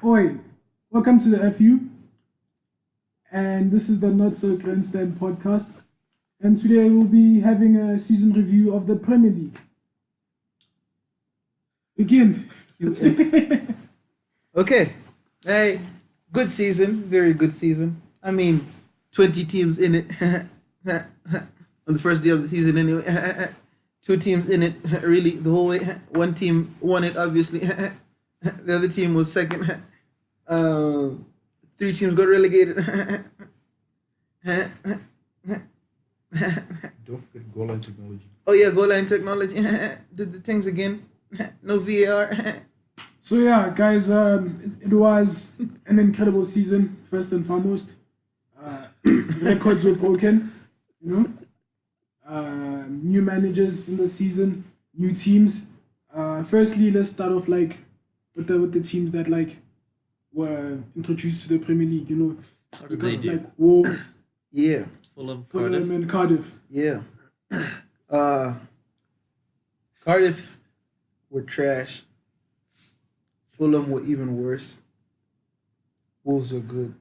Oi, welcome to the FU, and this is the Not So Grandstand podcast. And today we'll be having a season review of the Premier League. Begin. Okay. Hey, good season. Very good season. I mean, 20 teams in it. On the first day of the season, anyway. Two teams in it, really, the whole way. One team won it, obviously. The other team was second. Three teams got relegated. Don't forget goal line technology. Oh, yeah, goal line technology. Did the things again. No VAR. So yeah, guys, it was an incredible season, first and foremost. Records were broken, you know. New managers in the season, new teams. Firstly, let's start off with the teams that were introduced to the Premier League. You know, How did they do? Wolves, Yeah. Fulham, Fulham, Cardiff. and Cardiff. Yeah. Cardiff were trash. Fulham were even worse. Wolves are good.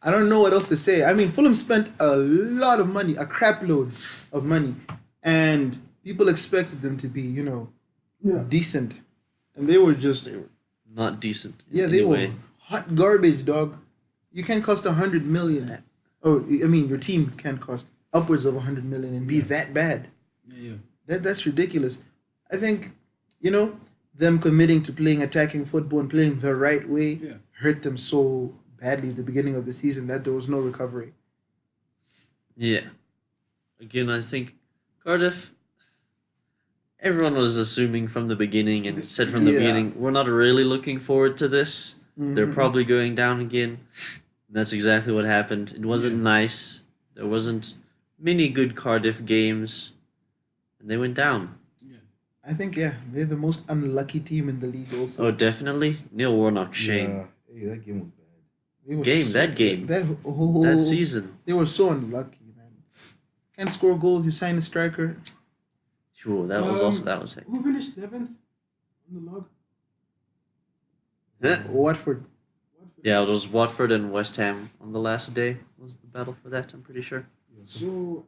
I don't know what else to say. I mean, Fulham spent a lot of money, a crap load of money, and people expected them to be, Yeah. decent, and they were Not decent. yeah, in they any were way. hot garbage, dog. You can't cost 100 million. Oh, I mean, your team can't cost upwards of 100 million and be that bad. Yeah. That's ridiculous. I think, them committing to playing attacking football and playing the right way Yeah. hurt them so badly at the beginning of the season that there was no recovery. Yeah. Again, I think Cardiff. Everyone was assuming from the beginning and said from the Yeah. beginning, we're not really looking forward to this. They're Mhm. probably going down again. That's exactly what happened. It wasn't nice. There wasn't many good Cardiff games, and they went down. I think, they're the most unlucky team in the league also. Oh, definitely. Neil Warnock, shame. Yeah, hey, that game was bad. They were That game. That season. They were so unlucky, man. Can't score goals, you sign a striker. Sure, that was it. Who finished 7th on the log? Watford. Yeah, it was Watford and West Ham on the last day was the battle for that, I'm pretty sure. So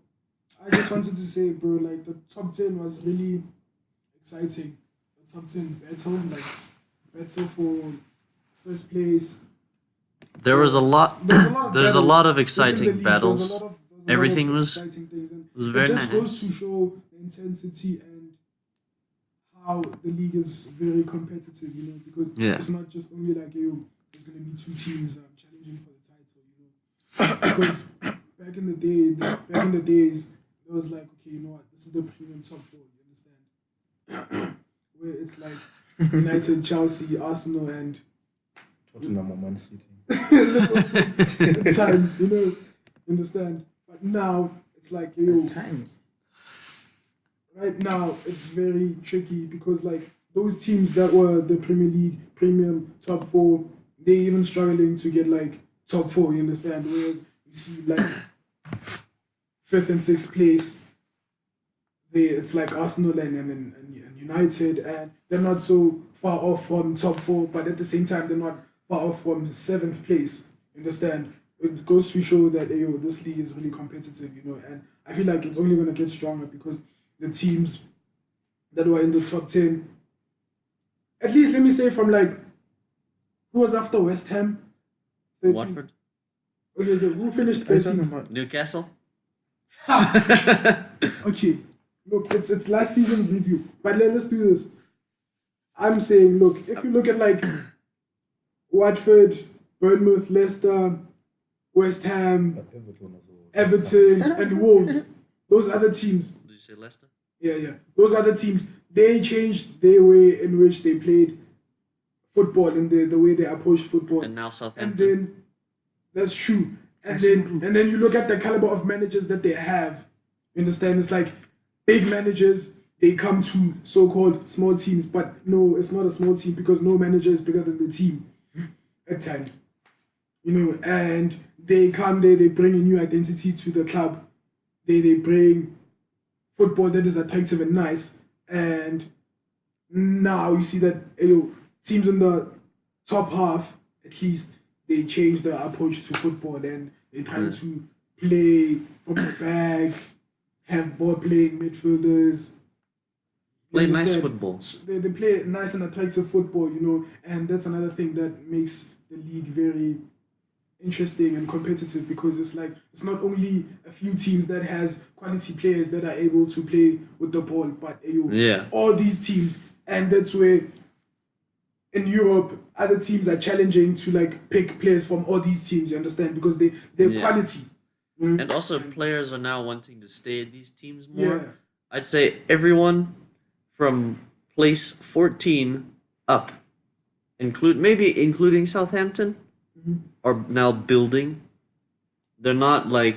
I just wanted to say, bro, the top 10 was really exciting. The top 10 battle for first place. There was a lot there's a lot of exciting within the league. battles. There was a lot of Everything was exciting things, and was very it just nice. goes to show the intensity and how the league is very competitive, because Yeah. it's not just only there's going to be two teams challenging for the title, because back in the days, it was okay, you know what, this is the premium top four, you understand? Where it's United, Chelsea, Arsenal, and Tottenham or Man City. at times, understand? But now it's Times. right now it's very tricky because those teams that were the Premier League premium top four, they even struggling to get top four, you understand? Whereas you see fifth and sixth place, it's Arsenal and United, and they're not so far off from top four, but at the same time they're not far off from seventh place. You understand? It goes to show that this league is really competitive, and I feel it's only gonna get stronger because the teams that were in the top 10, at least let me say from who was after West Ham? 13. Watford, Okay, who finished What are you talking 13th? about? Newcastle. Okay, look, it's last season's review, but let's do this. I'm saying, look, if you look at Watford, Bournemouth, Leicester, West Ham, But Everton as well. Everton, and Wolves, those other teams, Did you say Leicester? yeah, those other teams, they changed their way in which they played football and the way they approached football. And now And Southampton. then that's true. And then you look at the caliber of managers that they have. You understand? It's big managers, they come to so-called small teams, but no, it's not a small team because no manager is bigger than the team at times. And they come there, they bring a new identity to the club. They bring football that is attractive and nice. And now you see that teams in the top half, at least, they changed their approach to football and they try to play from the back, have ball playing midfielders. You Play nice understand? football. So they play nice and attractive football, and that's another thing that makes the league very interesting and competitive because it's like it's not only a few teams that has quality players that are able to play with the ball, but Yeah. all these teams, and that's where in Europe other teams are challenging to like pick players from all these teams. You understand because they're Yeah. quality. And also, players are now wanting to stay at these teams more. Yeah. I'd say everyone from place 14 up, including Southampton, are now building. They're not like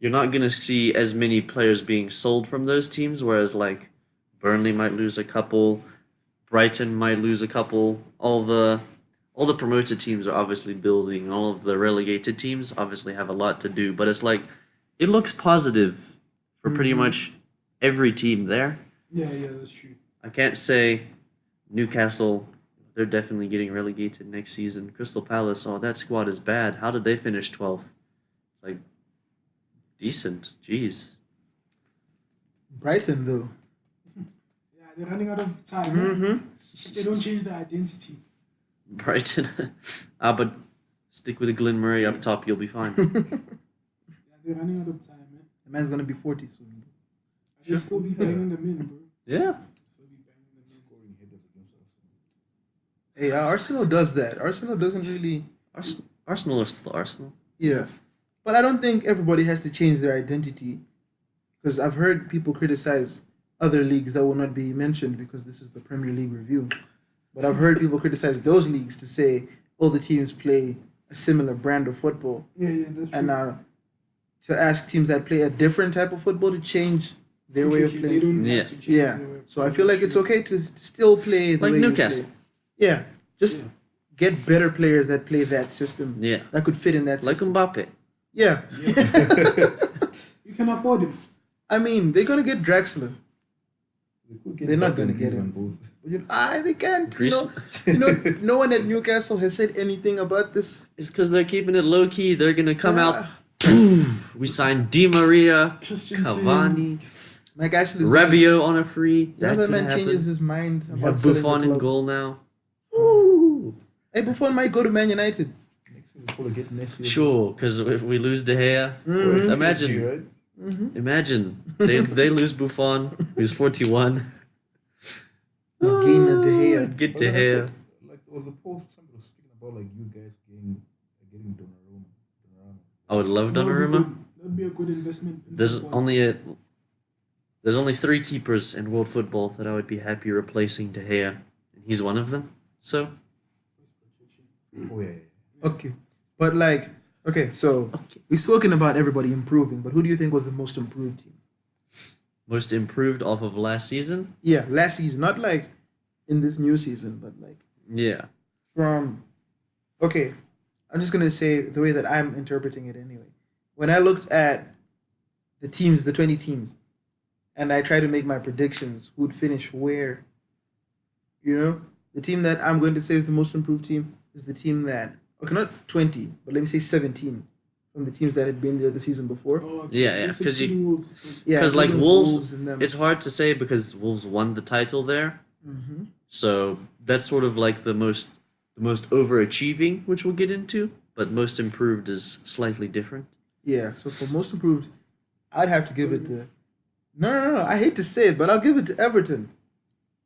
you're not gonna see as many players being sold from those teams. Whereas like Burnley might lose a couple, Brighton might lose a couple. All the promoted teams are obviously building. All of the relegated teams obviously have a lot to do. But it's like it looks positive for pretty much every team there. Yeah, that's true. I can't say Newcastle, they're definitely getting relegated next season. Crystal Palace, oh, that squad is bad. How did they finish 12th? It's like, decent. Jeez. Brighton, though. Yeah, they're running out of time. If they don't change their identity. Brighton. But stick with Glenn Murray up top, you'll be fine. Yeah, they're running out of time, man. The man's gonna be 40 soon. They'll still be banging them in, bro. Yeah. Still be banging them in. Scoring headers against Arsenal. Hey, Arsenal does that. Arsenal doesn't really. Arsenal are still Arsenal. Yeah. But I don't think everybody has to change their identity. Because I've heard people criticize other leagues that will not be mentioned because this is the Premier League review. But I've heard people criticize those leagues to say all the teams play a similar brand of football. Yeah, that's true. And to ask teams that play a different type of football to change their way of They playing. don't Yeah. have to change Yeah. their way of So I playing, feel like that's it's true. okay to still play the Like way you Newcastle. play. Yeah. Just Yeah. get better players that play that system. Yeah. That could fit in that Like system. Mbappe. Yeah. You can afford him. I mean, they're gonna get Draxler. They could get They're not Mbappe gonna and get Griezmann him. both. They can't. Greece- No one at Newcastle has said anything about this. It's because they're keeping it low key. They're going to come out. Ah, We signed Di Maria, Christensen. Cavani, Mike Ashley. Rabiot on a free. Now that could man happen. changes his mind You about have selling the Buffon in club. goal now. Woo. Hey, Buffon might go to Man United. Next week we'll probably get Messi. Sure, because if we lose De Gea, Mhm. imagine, Right? imagine they lose Buffon, who's 41. Gain a De Gea. Get But De then Gea. also, like there was a post somebody was speaking about like you guys getting Donnarumma. I would love That would be Donnarumma. good. That'd be a good investment. in There's football. only 3 keepers in world football that I would be happy replacing De Gea, and he's one of them. So Oh yeah. Okay. But so Okay. we've spoken about everybody improving, but who do you think was the most improved team? most improved off of last season. Yeah, last season, not like in this new season, but like Yeah. from. Okay, I'm just gonna say the way that I'm interpreting it anyway. When I looked at the teams, the 20 teams, and I tried to make my predictions, who'd finish where. The team that I'm going to say is the most improved team is the team that not 20, but let me say 17 from the teams that had been there the season before. Oh, Yeah, It's 'cause you- exceeding Wolves. Yeah, Because like including Wolves, and them. it's hard to say because Wolves won the title there. Mhm. So that's sort of like the most overachieving, which we'll get into. But most improved is slightly different. Yeah, so for most improved, I'd have to give it to. No. I hate to say it, but I'll give it to Everton.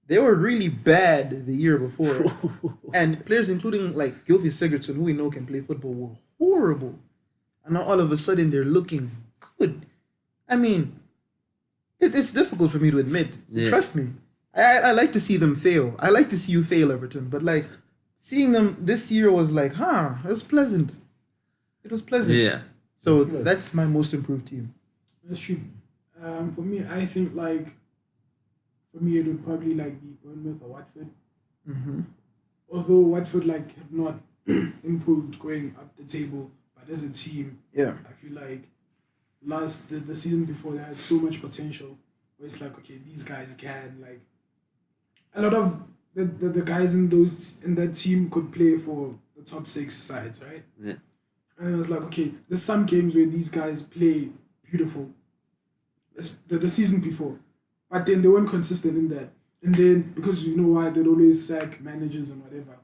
They were really bad the year before, and players including like Gylfi Sigurdsson, who we know can play football, were horrible. And now all of a sudden they're looking good. I mean, it's difficult for me to admit. Yeah. Trust me, I like to see them fail. I like to see you fail, Everton. But like seeing them this year was like, it was pleasant. It was pleasant. Yeah. So that's my most improved team. That's true. For me, I think it would probably like be Bournemouth or Watford. Mm-hmm. Although Watford have not improved going up the table, but as a team, Yeah. I feel like the season before they had so much potential. Where it's like, okay, these guys can a lot of the guys in that team could play for the top 6 sides, right? Yeah. And I was like, okay, there's some games where these guys play beautiful. The season before, but then they weren't consistent in that. And then because you know why they'd always sack managers and whatever.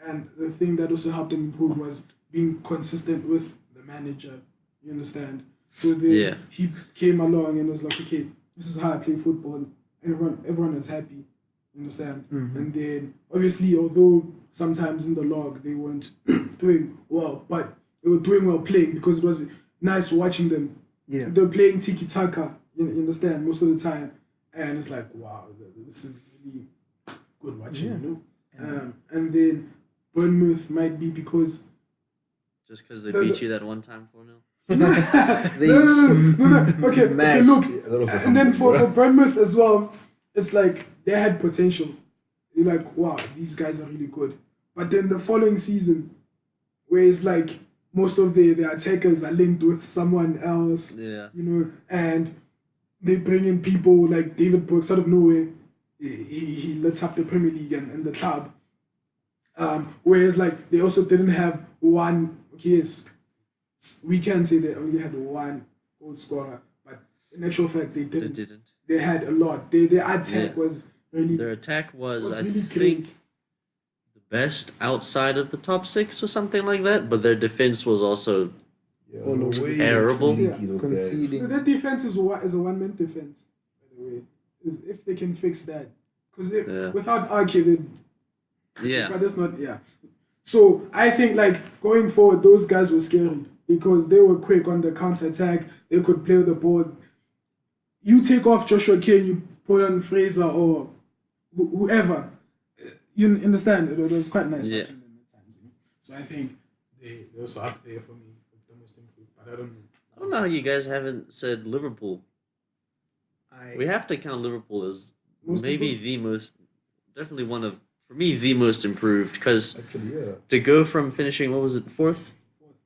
And the thing that also helped them improve was being consistent with the manager. You understand? So then he came along and was like, okay, this is how I play football. Everyone is happy. You understand? Mm-hmm. And then obviously, although sometimes in the log they weren't doing well, but they were doing well playing because it was nice watching them. Yeah. They're playing tiki taka. You understand? Most of the time, and it's like, wow, this is really good watching. You know. And then Bournemouth might be because Just because they beat you that one time 4-0. no. Okay, look. Yeah, And then for Bournemouth as well, it's like they had potential. You're like, wow, these guys are really good. But then the following season, where it's like most of the attackers are linked with someone else, Yeah. you know, and they bring in people like David Brooks out of nowhere. He lit up the Premier League and the club. Whereas like they also didn't have one. Yes, we can say they only had one goal scorer, but in actual fact they didn't. They had a lot. Their attack was really. Their attack was I really think great. the best outside of the top 6 or something like that. But their defense was also all over way terrible. too leaky, those guys. conceding. Their defense is a one-man defense, by the way. Is if they can fix that, because without Arke, but that's not So I think like going forward, those guys were scary because they were quick on the counter attack. They could play with the ball. You take off Joshua King, you put on Fraser or whoever. You understand? It was quite nice watching them at times. You know? So I think they also up there for me with the most improved. But I don't know. I don't know how you guys haven't said Liverpool. We have to count Liverpool as maybe definitely one of, for me, the most improved. Because to go from finishing, what was it, 4th?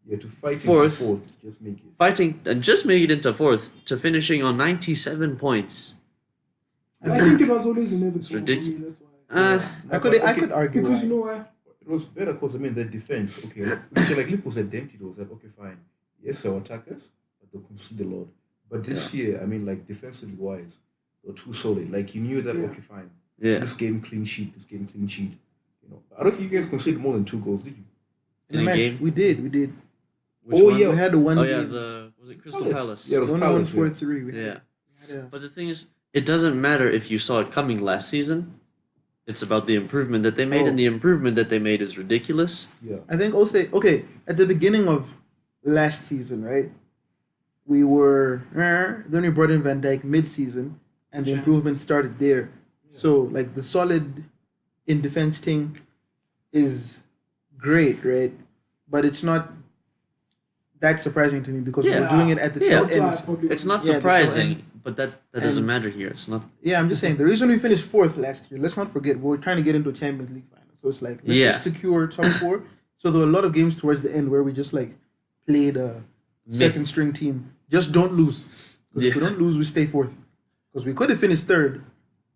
Yeah, to fighting Fourth. for 4th, just make it. Fighting and just make it into 4th to finishing on 97 points. I think it was always inevitable. It's ridiculous. For me, that's why. I could argue Because why. you know why? It was better because, I mean, their defense, okay, so like Liverpool's identity was like, okay, fine. Yes, our attackers, but they'll concede a lot. But this year, I mean, like, defensively wise, they were too solid. Like, you knew that, okay, fine. Yeah. This game clean sheet. You know, I don't think you guys conceded more than 2 goals, did you? In the In a match, game? we did. Which one? We had the one. Oh yeah, game. was it Crystal Palace? Yeah, it was One Palace. 4-3. Yeah. Yeah. But the thing is, it doesn't matter if you saw it coming last season. It's about the improvement that they made, and the improvement that they made is ridiculous. Yeah. I think also at the beginning of last season, right? We were then we brought in Van Dijk mid-season, and the improvement started there. So like the solid in defense thing is great, right? But it's not that surprising to me because we're doing it at the tail end. It's not Yeah, the tail surprising, end. but that doesn't matter here. It's not. Yeah, I'm just saying the reason we finished 4th last year. Let's not forget we were trying to get into a Champions League final, so it's like let's just secure top 4. So there were a lot of games towards the end where we just like played a second string team. Just don't lose. Because if we don't lose, we stay 4th. Because we could have finished 3rd.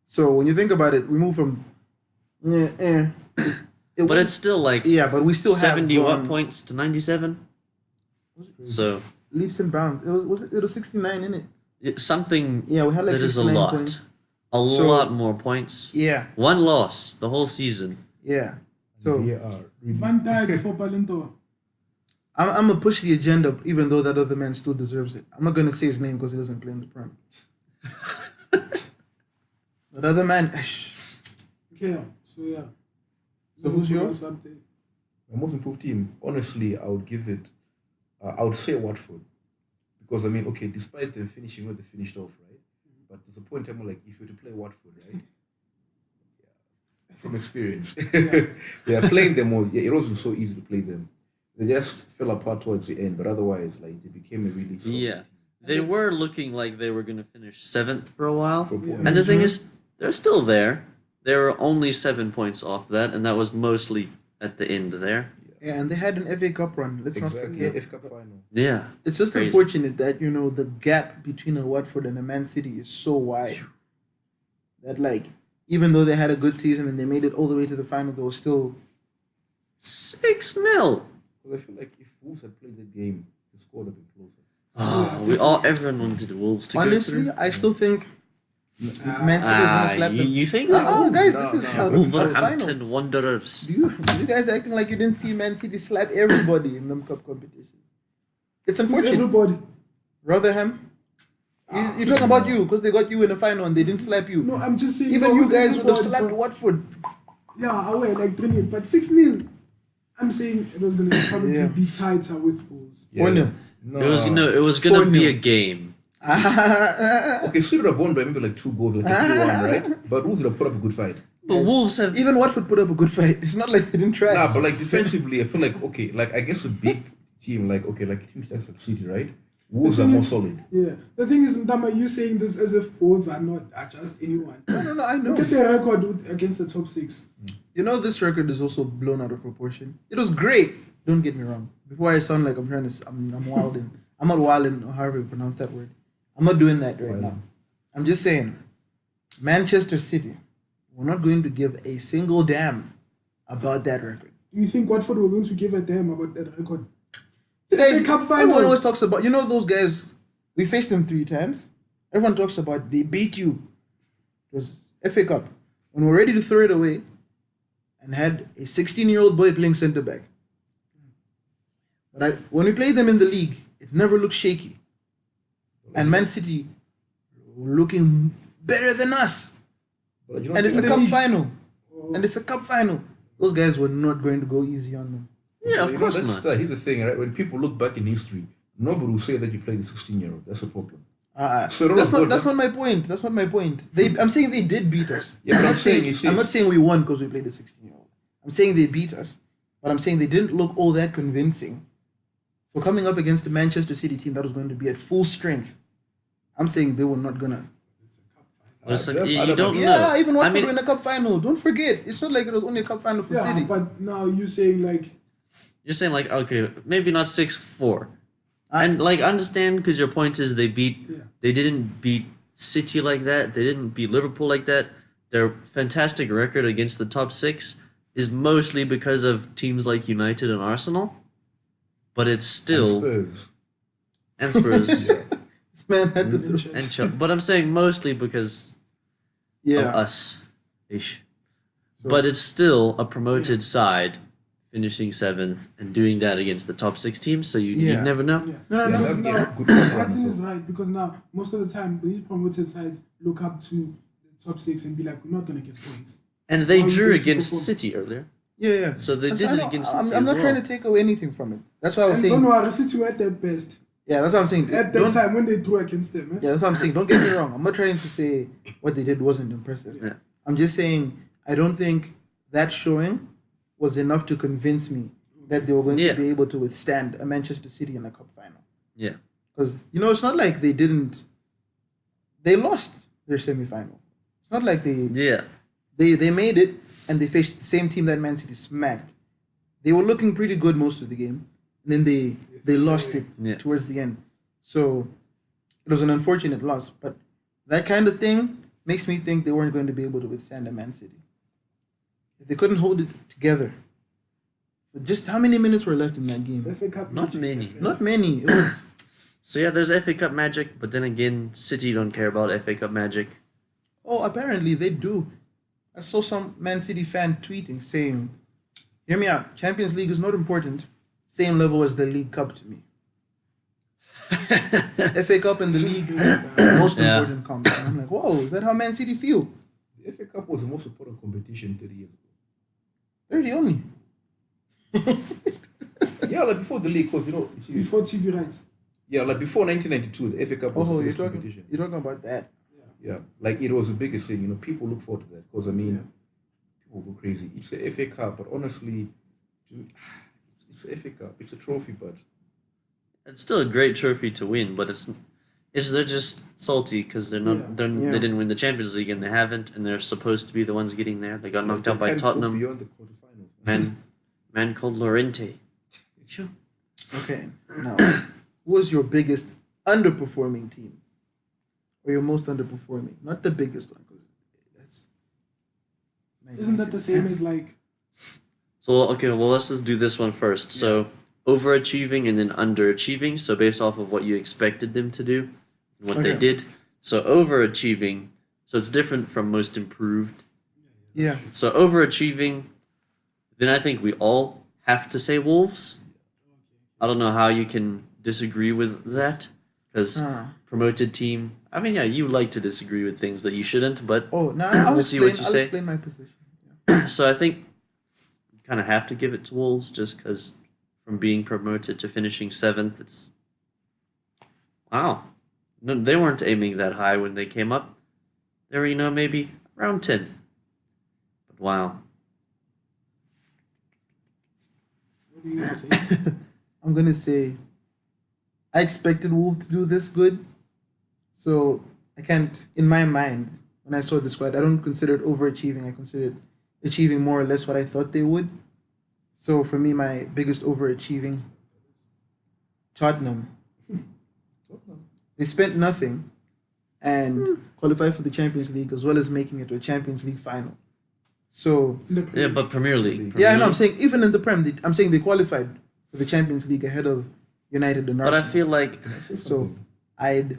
So when you think about it, we move from But it's still like but we still 70 have points to 97. So leaps and bounds. It was 69 in it. Something we had like that is a 69 lot. points. A lot more points. Yeah. One loss the whole season. Yeah. So Van Dijk for Ballon d'Or. I'm gonna push the agenda, even though that other man still deserves it. I'm not gonna say his name because he doesn't play in the Prem. That other man. Okay, so yeah. So who's yours? My most improved team, honestly, I would give it. I would say Watford, because I mean, okay, despite them finishing where they finished off, right? But there's a point in time where, like, if you were to play Watford, right? From experience, playing them was it wasn't so easy to play them. They just fell apart towards the end, but otherwise, like, they became a really solid team. They were looking like they were going to finish 7th for a while. Yeah. And the thing is, they're still there. They were only 7 points off that, and that was mostly at the end there. Yeah, and they had an FA Cup run. Let's not forget. FA Cup final. Yeah. It's just unfortunate that, you know, the gap between a Watford and a Man City is so wide that, like, even though they had a good season and they made it all the way to the final, they were still 6-0. Because I feel like if Wolves had played the game, the score would have been closer. Everyone wanted Wolves to honestly. go through. I still think Man City is gonna slap them. You think? Guys, No, this is no. a final. Wolverhampton Wanderers. You guys are acting like you didn't see Man City slap everybody in the cup competition. It's Who's unfortunate. everybody? Rotherham. You're talking about you because they got you in the final and they didn't slap you. No, I'm just saying. Even you who's guys would have everybody, slapped but- Watford. Yeah, away like 3-0, but 6-0. I'm saying it was gonna probably Yeah. be tighter with goals. 4-0. No. It was gonna be 4-0. a game. Okay, City would have won by maybe like 2 goals, like 3-1, right? But Wolves would have put up a good fight. But Wolves have Even Watford put up a good fight. It's not like they didn't try. Nah, but like defensively, I feel like, okay, like against a big team, like, okay, like teams like City, right? Wolves are more solid. Yeah. The thing is, Ndama, you saying this as if Wolves are just anyone. No, I know. Look at their record against the top 6. You know, this record is also blown out of proportion. It was great. Don't get me wrong. Before I sound like I'm trying to, I'm wilding. I'm not wilding, or however you pronounce that word. I'm not doing that right now. I'm just saying, Manchester City, we're not going to give a single damn about that record. Do you think Watford were going to give a damn about that record? Guys, FA Cup final. everyone always talks about, you know, those guys, we faced them 3 times. Everyone talks about they beat you. It was FA Cup. When we're ready to throw it away and had a 16-year-old boy playing centre back. But when we played them in the league, it never looked shaky. And Man City were looking better than us. But you know, And it's a the cup league. final. And it's a cup final. Those guys were not going to go easy on them. Yeah, of you know, course that's not. Here's the thing, right? When people look back in history, nobody will say that you played a 16-year-old. That's a problem. So That's not my point. That's not my point. I'm saying they did beat us. Yeah, but I'm I'm not saying, saying I'm not saying we won because we played a 16-year-old. I'm saying they beat us, but I'm saying they didn't look all that convincing. So coming up against the Manchester City team that was going to be at full strength, I'm saying they were not gonna. Listen, I you don't know. Yeah, even I Watford mean, were in a cup final. Don't forget, it's not like it was only a cup final for Yeah, City. but now you're saying like you're saying like, okay, maybe not 6-4, and like understand because your point is they didn't beat City like that. They didn't beat Liverpool like that. Their fantastic record against the top 6 is mostly because of teams like United and Arsenal, but it's still and Spurs This man had to throw. and Chelsea. But I'm saying mostly because of us, ish. But it's still a promoted side finishing 7th and doing that against the top 6 teams. So you Yeah. never know. yeah. No, Yeah, Because that- now, yeah, good Martin point. is right because now most of the time these promoted sides look up to the top 6 and be like, we're not gonna get points. And they How are you drew going to against perform? City earlier. Yeah. So they That's- did I it know. against I'm City not as trying well. to take away anything from it. That's why I was And saying. don't worry, City were at their best Yeah, that's what I'm saying. at that Don't- time when they drew against them. Yeah, that's what I'm saying. Don't get me wrong. I'm not trying to say what they did wasn't impressive. Yeah. I'm just saying I don't think that showing was enough to convince me that they were going Yeah. to be able to withstand a Manchester City in a cup final. Yeah. Because, you know, it's not like they didn't. They lost their semi-final. It's not like Yeah. they made it and they faced the same team that Man City smacked. They were looking pretty good most of the game. And then they lost it Yeah. towards the end. So it was an unfortunate loss. But that kind of thing makes me think they weren't going to be able to withstand a Man City. If they couldn't hold it together. But just how many minutes were left in that game? FA Cup Not magic, many. FA. Not many. It was So yeah, there's FA Cup magic, but then again, City don't care about FA Cup magic. apparently they do. I saw some Man City fan tweeting saying, hear me out, Champions League is not important. Same level as the League Cup to me. FA Cup and the league most Yeah. important comp. And I'm like, whoa, is that how Man City feel? The FA Cup was the most important competition 30 years ago. 30 only. Yeah, like before the league, because you know, you see, Before TV rights. yeah, like before 1992, the FA Cup was the Oh, you're biggest talking competition. about that. Yeah, like it was the biggest thing. You know, people look forward to that because I mean, people go crazy. It's the FA Cup, but honestly, dude, it's the FA Cup. It's a trophy, but It's still a great trophy to win, but it's they're just salty because they're not Yeah. they didn't win the Champions League and they haven't, and they're supposed to be the ones getting there. They got knocked they out by can't go Tottenham. beyond the quarterfinals. Man called Lorente. Sure. Okay. Now, who was your biggest underperforming team? Or your most underperforming? Not the biggest one, because Isn't that the same as like? So okay, well let's just do this one first. So overachieving and then underachieving. So based off of what you expected them to do, and what they Okay. did. So overachieving. So it's different from most improved. Yeah. So overachieving, then I think we all have to say Wolves. I don't know how you can disagree with that because promoted team. I mean, yeah, you like to disagree with things that you shouldn't, but Oh, no, I'll We'll see explain. what you I'll say. explain my position. so I think you kind of have to give it to Wolves just because from being promoted to finishing 7th, it's wow. No, they weren't aiming that high when they came up. They were, maybe around 10th. But wow. What are you gonna say? I'm gonna say I expected Wolves to do this good, so I can't. In my mind, when I saw the squad, I don't consider it overachieving. I consider it achieving more or less what I thought they would. So for me, my biggest overachieving, Tottenham. They spent nothing and qualified for the Champions League as well as making it to a Champions League final. So Yeah, but Premier League. yeah, I know. Premier I'm saying even in the Prem, I'm saying they qualified for the Champions League ahead of United and But Arsenal. I feel like Can I say So something? I'd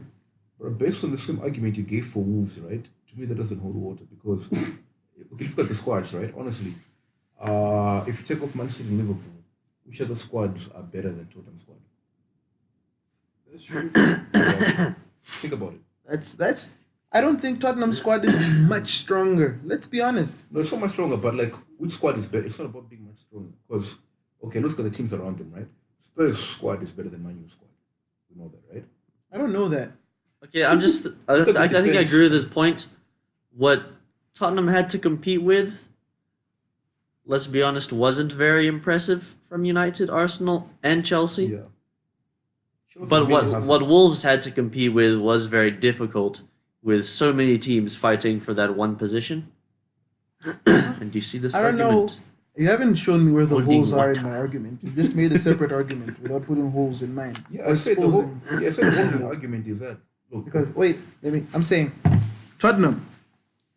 But based on the same argument you gave for Wolves, right? To me, that doesn't hold water because okay, you've got the squads, right? Honestly, if you take off Man City and Liverpool, which other squads are better than Tottenham's squad? That's true. Think about it. that's. I don't think Tottenham's squad is much stronger. Let's be honest. No, it's not much stronger, but like, which squad is better? It's not about being much stronger. Because, okay, look at the teams around them, right? Spurs' squad is better than Man U's squad. We know that, right? I don't know that. okay, I'm just I Look at the think I defense. agree with this point. What Tottenham had to compete with, let's be honest, wasn't very impressive from United, Arsenal, and Chelsea. Yeah. Chelsea But really what hasn't. what Wolves had to compete with was very difficult, with so many teams fighting for that one position. And do you see this I don't argument? know. You haven't shown me where the Holding holes are what? in my argument. You just made a separate argument without putting holes in mine. Yeah, Or I said the whole. exposing- Yeah, I said the whole argument is that look. Because wait, I'm saying Tottenham,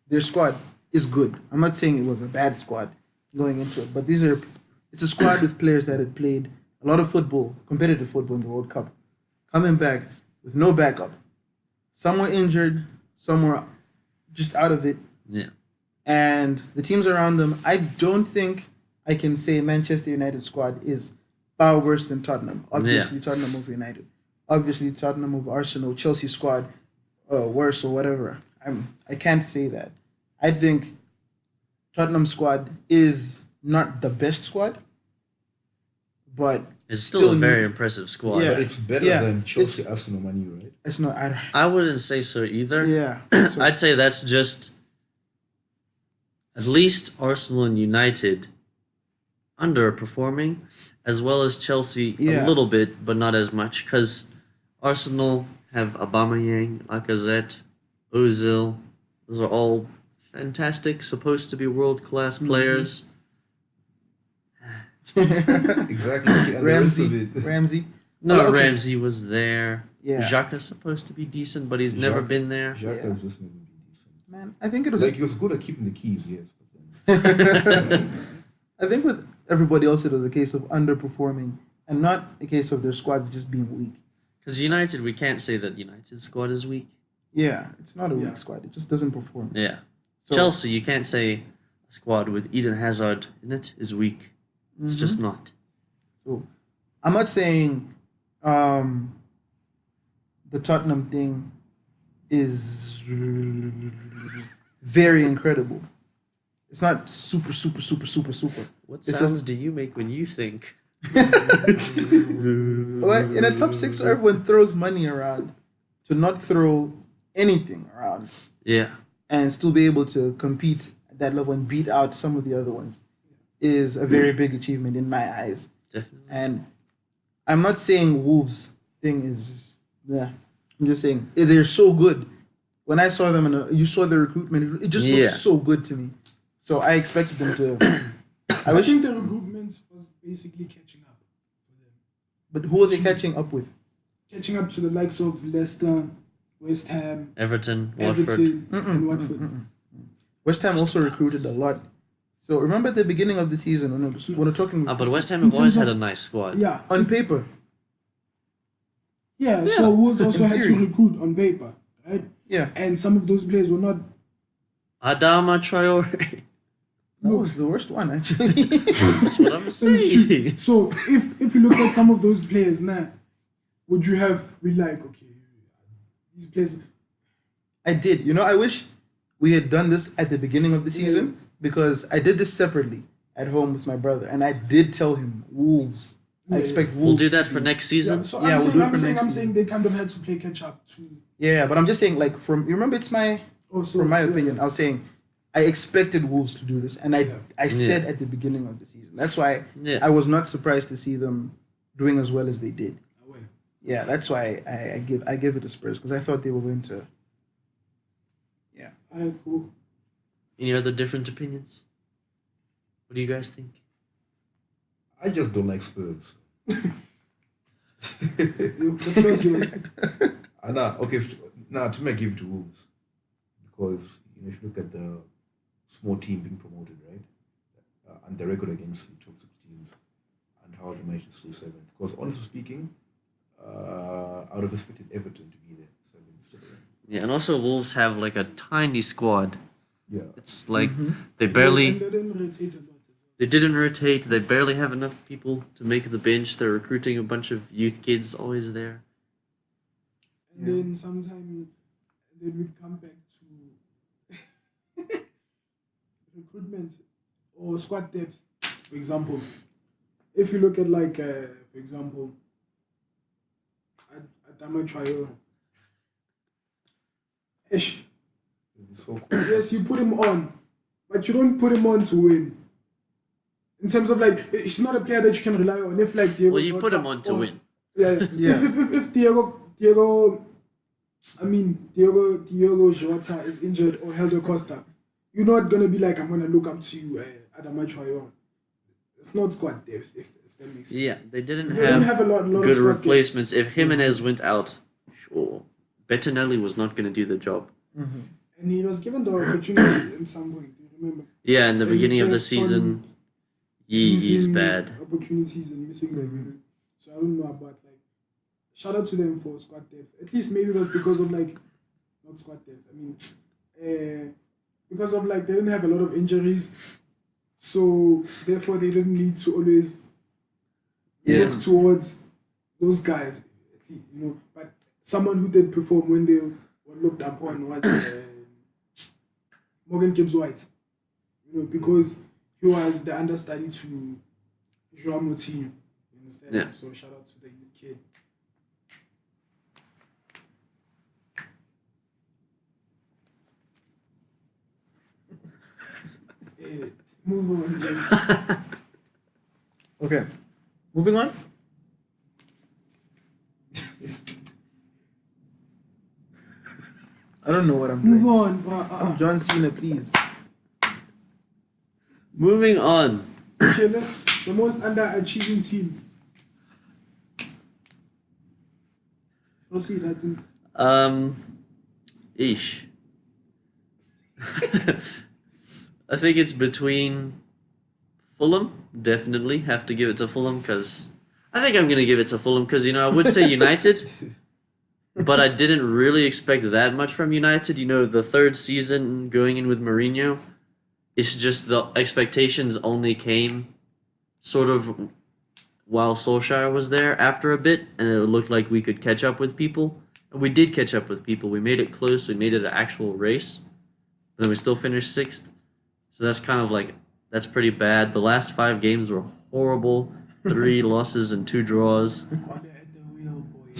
their squad is good. I'm not saying it was a bad squad going into it, but it's a squad with players that had played a lot of football, competitive football in the World Cup, coming back with no backup. Some were injured, some were just out of it, Yeah. and the teams around them. I don't think I can say Manchester United squad is far worse than Tottenham. Obviously, Tottenham over United. Obviously, Tottenham over Arsenal, Chelsea squad worse or whatever. I can't say that. I think Tottenham squad is not the best squad, but It's still a Still very need- impressive squad. Yeah. But it's better Yeah, than Chelsea, Arsenal, Man U, right? it's not. I wouldn't say so either. Yeah. So, I'd say that's just at least Arsenal and United underperforming, as well as Chelsea Yeah. a little bit, but not as much. Because Arsenal have Aubameyang, Lacazette, Ozil. Those are all fantastic, supposed to be world class players. Exactly. And the rest of Ramsey. it. Ramsey. No, Well, okay. Ramsey was there. Yeah. Xhaka's supposed to be decent, but he's never Xhaka- been there. Xhaka Yeah. is just never been decent. Man, I think it was. Like, he was good at keeping the keys, yes. But then, I think with everybody else, it was a case of underperforming and not a case of their squads just being weak. Because United, we can't say that United's squad is weak. Yeah, it's not a Yeah. weak squad. It just doesn't perform. Yeah. So, Chelsea, you can't say a squad with Eden Hazard in it is weak. It's just not. So I'm not saying the Tottenham thing is very incredible. It's not super. What It's sounds just- do you make when you think? Well, in a top six, everyone throws money around to not throw anything around Yeah. and still be able to compete at that level and beat out some of the other ones is a very big achievement in my eyes. Definitely. And I'm not saying Wolves thing is, yeah. I'm just saying they're so good. When I saw them and you saw the recruitment, it just Yeah. looked so good to me. So I expected them to. I I wish, think the recruitment was basically catching up for them. but who are they catching up with? Catching up to the likes of Leicester, West Ham, Everton, Watford. Everton, and Watford. West Ham also recruited a lot So remember at the beginning of the season when we're talking But West Ham In have always terms had of- a nice squad. Yeah, on paper. yeah. So Wolves also in had to theory. recruit on paper, right? Yeah, And some of those players were not. Adama Traore. that was the worst one actually. That's what I'm saying. So if you look at some of those players now, would you have been like, okay, these players? I did. You know, I wish we had done this at the beginning of the season because I did this separately at home with my brother, and I did tell him Wolves. I expect Wolves. We'll do that to for be- next season. Yeah, so Yeah, we'll do it for next I'm season. saying they kind of had to play catch up to. Yeah, but I'm just saying, like, from you remember, it's my Also, from my yeah. opinion. I was saying I expected Wolves to do this, and I said at the beginning of the season. That's why Yeah. I was not surprised to see them doing as well as they did. Away. Yeah, that's why I give it to Spurs because I thought they were going to. Yeah. Cool. Any other different opinions? What do you guys think? I just don't like Spurs. The floor is yours. Okay, now to me, I give it to Wolves because if you look at the small team being promoted, right, and the record against the top 6 teams, and how they managed to stay 7th. Because honestly speaking, I would have expected Everton to be there 7th instead of them. Yeah, and also Wolves have like a tiny squad. Yeah, It's like they barely. And they didn't rotate a lot as well. They didn't rotate. They barely have enough people to make the bench. They're recruiting a bunch of youth kids always there. And then sometime, then we'd come back to recruitment or squad depth. For example, if you look at like, for example, Adama Traore. Ish. it'd be so cool. Yes, you put him on, but you don't put him on to win. In terms of like, he's not a player that you can rely on. If like Diego Well, you put Jota him on to or- win. Yeah, Yeah. If Diego Jota is injured or Helder Costa, you're not gonna be like, I'm gonna look up to you, Adama Traore. It's not squad depth, if that makes sense. Yeah, they didn't They didn't have have a lot good of squad depth. replacements. If Jimenez went out, sure, Bettinelli was not going to do the job. And he was given the opportunity in some point. Do you remember? Yeah, in the And he beginning of the kept on season, he's missing bad. opportunities and missing them. You know? So I don't know about like. Shout out to them for squad depth. At least maybe it was because of like, not squad depth. I mean, because of like they didn't have a lot of injuries, so therefore they didn't need to always look towards those guys. At least, you know, but someone who did perform when they were looked upon was Morgan Gibbs White. You know, because he was the understudy to Joao Moutinho. You understand? Yeah. So shout out to the youth kid. Move on, James. Okay. Moving on. I don't know what I'm Move doing. on. John Cena, please. Moving on. Okay, let's the most underachieving team. Proceed, that's it. Ish. I think it's between Fulham. Definitely have to give it to Fulham because I think I'm gonna give it to Fulham because I would say United, but I didn't really expect that much from United. The third season going in with Mourinho, it's just the expectations only came sort of while Solskjaer was there after a bit, and it looked like we could catch up with people. And we did catch up with people. We made it close. We made it an actual race. But then we still finished 6th. So that's kind of like, that's pretty bad. The last 5 games were horrible. 3 losses and 2 draws. Order at the wheel, boy.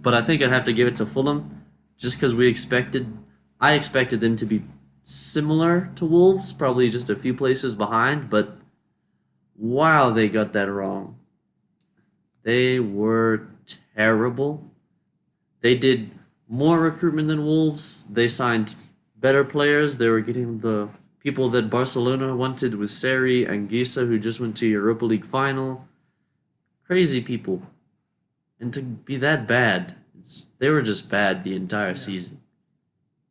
But I think I'd have to give it to Fulham just because I expected them to be similar to Wolves, probably just a few places behind, but wow, they got that wrong. They were terrible. They did more recruitment than Wolves. They signed better players. They were getting the people that Barcelona wanted with Seri and Gisa, who just went to Europa League final. Crazy people. And to be that bad, they were just bad the entire season.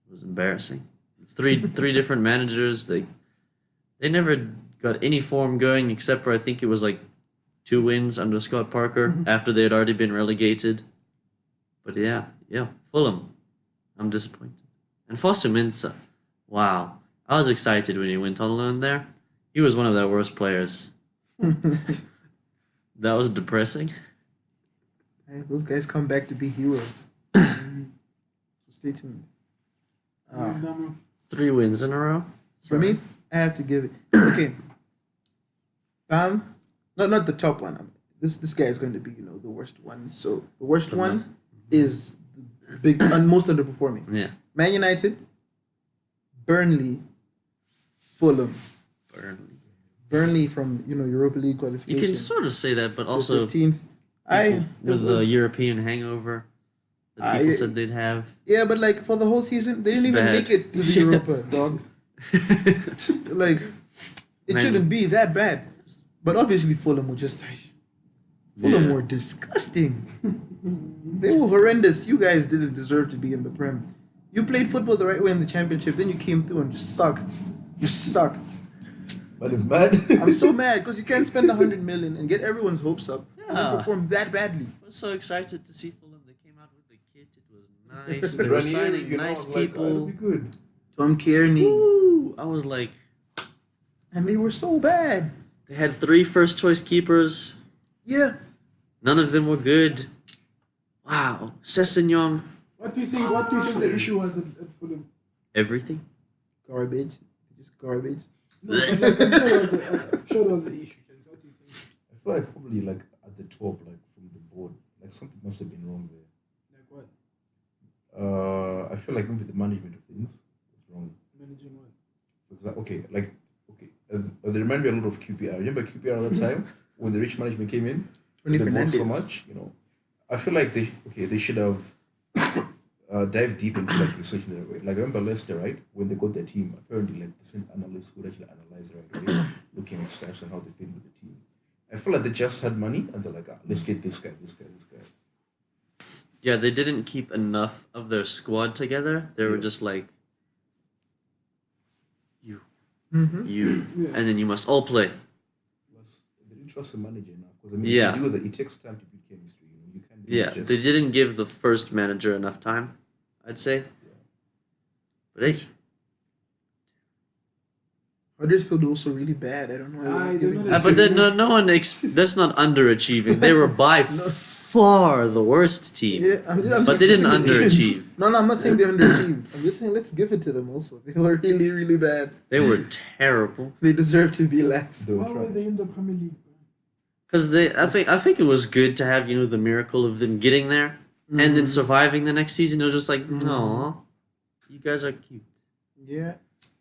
It was embarrassing. It's three different managers. They never got any form going except for I think it was like 2 wins under Scott Parker after they had already been relegated. But yeah, Fulham. I'm disappointed. And Fosu Mensah, wow. I was excited when he went on loan there. He was one of their worst players. That was depressing. Hey, those guys come back to be heroes. So stay tuned. 3 wins in a row. For me, I have to give it. Okay. Not the top one. This guy is going to be the worst one. So the worst one is the big and most underperforming. Yeah. Man United, Burnley, Fulham. Burnley from Europa League You qualification. can sort of say that, but to also 15th. with the European hangover that people said they'd have. Yeah, but like for the whole season, they didn't even bad. make it to the Europa, dog. Like it shouldn't be that bad. But obviously Fulham were just Fulham were disgusting. They were horrendous. You guys didn't deserve to be in the Prem. You played football the right way in the Championship, then you came through and just sucked. You sucked. But it's mad. I'm so mad because you can't spend 100 million and get everyone's hopes up and then perform that badly. I was so excited to see Fulham. They came out with the kit. It was nice. They were signing nice people. It'll be good. Tom Kearney. Woo! I was like, And they were so bad. they had 3 first-choice keepers. Yeah. None of them were good. Wow. Sessegnon. What do you think? What do you think the issue was at Fulham? Everything. Garbage. Just garbage. No, but like, I'm sure there was an issue. James. What do you think? I feel like probably like at the top, like from the board, like something must have been wrong there. Like what? I feel like maybe the management of things was wrong. Managing what? For example, they remind me a lot of QPR. Remember QPR at the time when the rich management came in? Tony They bought Fernandez. so much, I feel like they should have dived deep into like researching their way. Like remember Leicester, right? When they got their team, apparently like the same analysts would actually analyze right away, looking at stats and how they fit with the team. I feel like they just had money and they're like, let's get this guy. Yeah, they didn't keep enough of their squad together. They were just like, you, Yeah. and then you must all play. Plus, they didn't trust the manager enough because if Yeah. you do that, it takes time to build chemistry. You can't do Yeah, just they didn't give the first manager enough time, I'd say. But hey, Huddersfield also really bad. I don't know. why I we're don't giving know them- but then no one. That's not underachieving. They were by far the worst team, Yeah, I'm but just they didn't saying- underachieve. No, I'm not saying they're underachieved. I'm just saying let's give it to them also. They were really, really bad. They were terrible. They deserve to be laxed. They were Why were trying. they in the Premier League? Bro? Because I think it was good to have the miracle of them getting there and then surviving the next season. It was just like, no, you guys are cute. Yeah.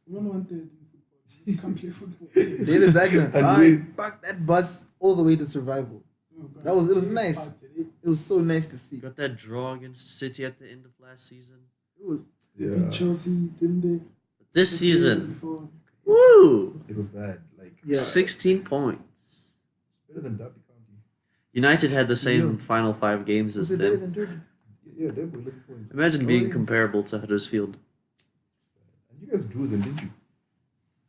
We don't want to do football. Just come play football. David Wagner. And I we- backed that bus all the way to survival. It was nice. It was so nice to see. Got that draw against City at the end of last season. It was, Beat Yeah, Chelsea, didn't they? This season, Before. woo, it was bad. Like yeah. 16 points. better than Derby County. United had the same Yeah. final 5 games as Was it better them. than Derby? Yeah, they were 11 points. Imagine being yeah. comparable to Huddersfield. And you guys drew them, didn't you?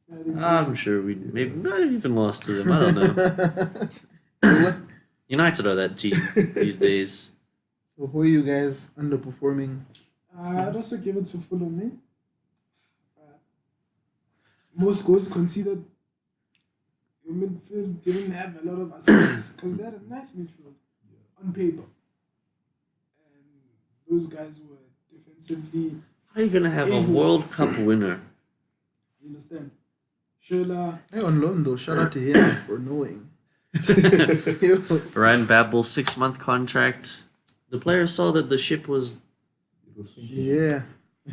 Yeah, I think I'm sure we maybe not even lost to them. I don't know. United are that team these days. So who are you guys underperforming? I'd also give it to Fulham, eh? Most goals conceded. Your midfield didn't have a lot of assists because they had a nice midfield on paper. And those guys were defensively, How are you gonna have a World Cup winner? you understand? Schürrle, Hey, on loan though. Shout out to him for knowing. Ryan Babel 6-month contract. The players saw that the ship was It was sinking. Yeah.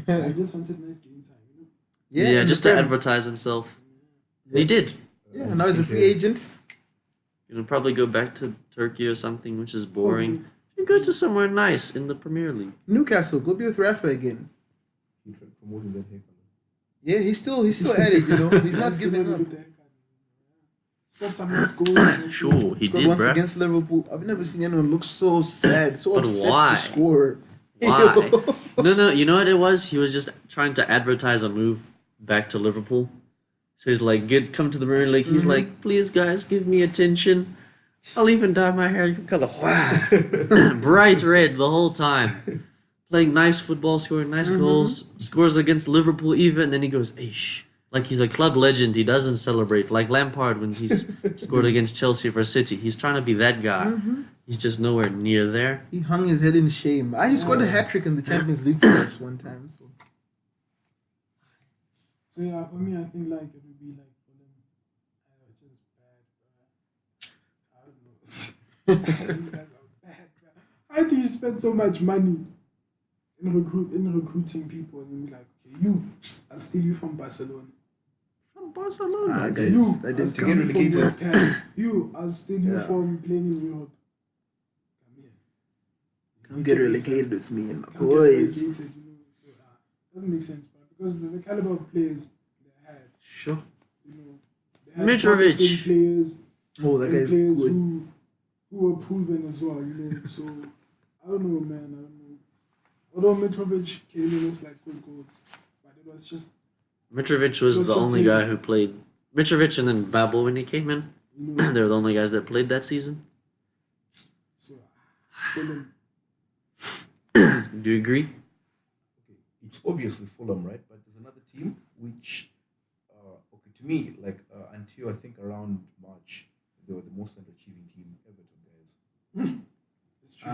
I just wanted nice game time, you know? yeah, in just the to Prem. advertise himself. Yeah. He did. Yeah, now he's a free agent. You'll probably go back to Turkey or something, which is boring. You go to somewhere nice in the Premier League. Newcastle, go be with Rafa again. He tried promoting that haircut. Yeah, he's still at it, you know. He's not Still giving not up. with the haircut. Scored some nice goals. Sure, he Scored did, once bruh. against Liverpool. I've never seen anyone look so sad, so But upset why? to score. Why? No, you know what it was? He was just trying to advertise a move. back to Liverpool. So he's like, come to the Premier League. He's like, please guys, give me attention. I'll even dye my hair color. Wow. Bright red the whole time. Playing nice football, scoring nice goals, scores against Liverpool even, and then he goes, Aish. Like he's a club legend, he doesn't celebrate. Like Lampard when he's scored against Chelsea for City. He's trying to be that guy. He's just nowhere near there. He hung his head in shame. He scored a hat trick in the Champions League for us one time. So yeah, for me, I think like it would be like for them, just bad. I don't know. These guys are bad. How do you spend so much money in recruiting people and be like, okay, I'll steal you from Barcelona. From Barcelona. Guys, I'll I didn't steal you from West Ham. I'll steal you from playing in Europe. Come here. Come get relegated with me and my Come get boys. relegated, you know. So doesn't make sense, but because the caliber of players they had, Sure. you know, they had Mitrovic. promising players. Oh, that and guy's players good. who were proven as well, you know. So I don't know, man. I don't know. Although Mitrovic came in with like good goals, but it was just Mitrovic was the only guy who played. Mitrovic and then Babel when he came in. you know. They were the only guys that played that season. So Fulham. Do you agree? Okay, it's obviously Fulham, right? But there's another team which, okay, to me, like until I think around March, they were the most underachieving team, Everton guys. It's true.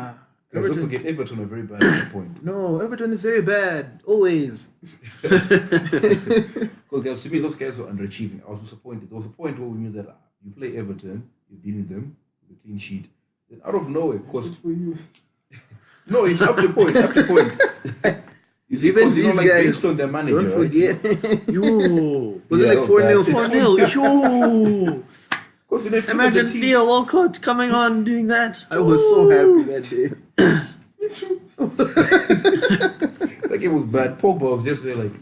Guys, don't forget Everton are very bad at that point. No, Everton is very bad. Always. Because guys, to me, those guys were underachieving. I was disappointed. There was a point where we knew that you play Everton, you're beating them with a clean sheet. Then out of nowhere, That's it because for you. no, it's up to point. Up to point. You see, Even because, you know, these like guys, based on their manager, Don't right? forget. Yo. Was Yeah, it like 4-0? that- 4-0. Yo. Because, you know, if you look at Imagine the team, Theo Walcott coming on doing that. I was so happy that day. Me too. like it was bad. Pogba was just there, like.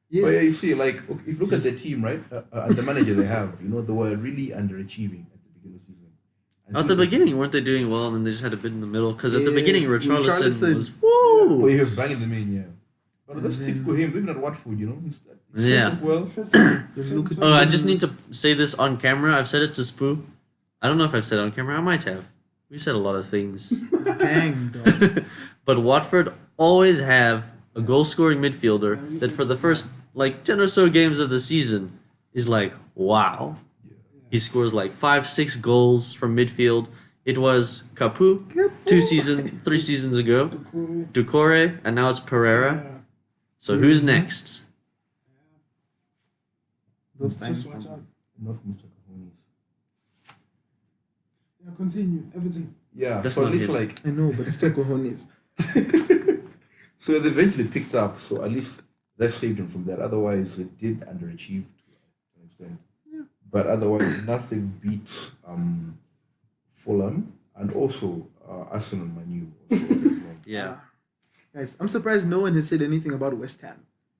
Yeah. But yeah, you see, like if you look at the team, right, and the manager they have, you know, they were really underachieving at the beginning of the season. At the beginning, weren't they doing well, and then they just had a bit in the middle? Because at the Yeah, beginning, Richarlison. Richarlison was Oh, woo. he was banging them in, yeah. But that's typical him, even at Watford, you know. He's Yeah. defensive well. First, look at- Oh, I just need to say this on camera. I've said it to Spoo. I don't know if I've said it on camera. I might have. We said a lot of things. Dang, dog. But Watford always have a goal-scoring midfielder that for the first, 10 or so games of the season is like, wow. He scores 5-6 goals from midfield. It was Capu 3 seasons ago, Corey. Ducore, and now it's Pereira. Yeah. So who's next? Those Just signs. watch out. Not Mr. Cahonis. Yeah, continue. Everything. Yeah, That's so at not least him. like I know, but it's still cojones. so they eventually picked up, so at least that saved them from that. Otherwise it did underachieve to an extent. But otherwise nothing beats Fulham and also Arsenal Manu. Yeah. Guys, I'm surprised no one has said anything about West Ham.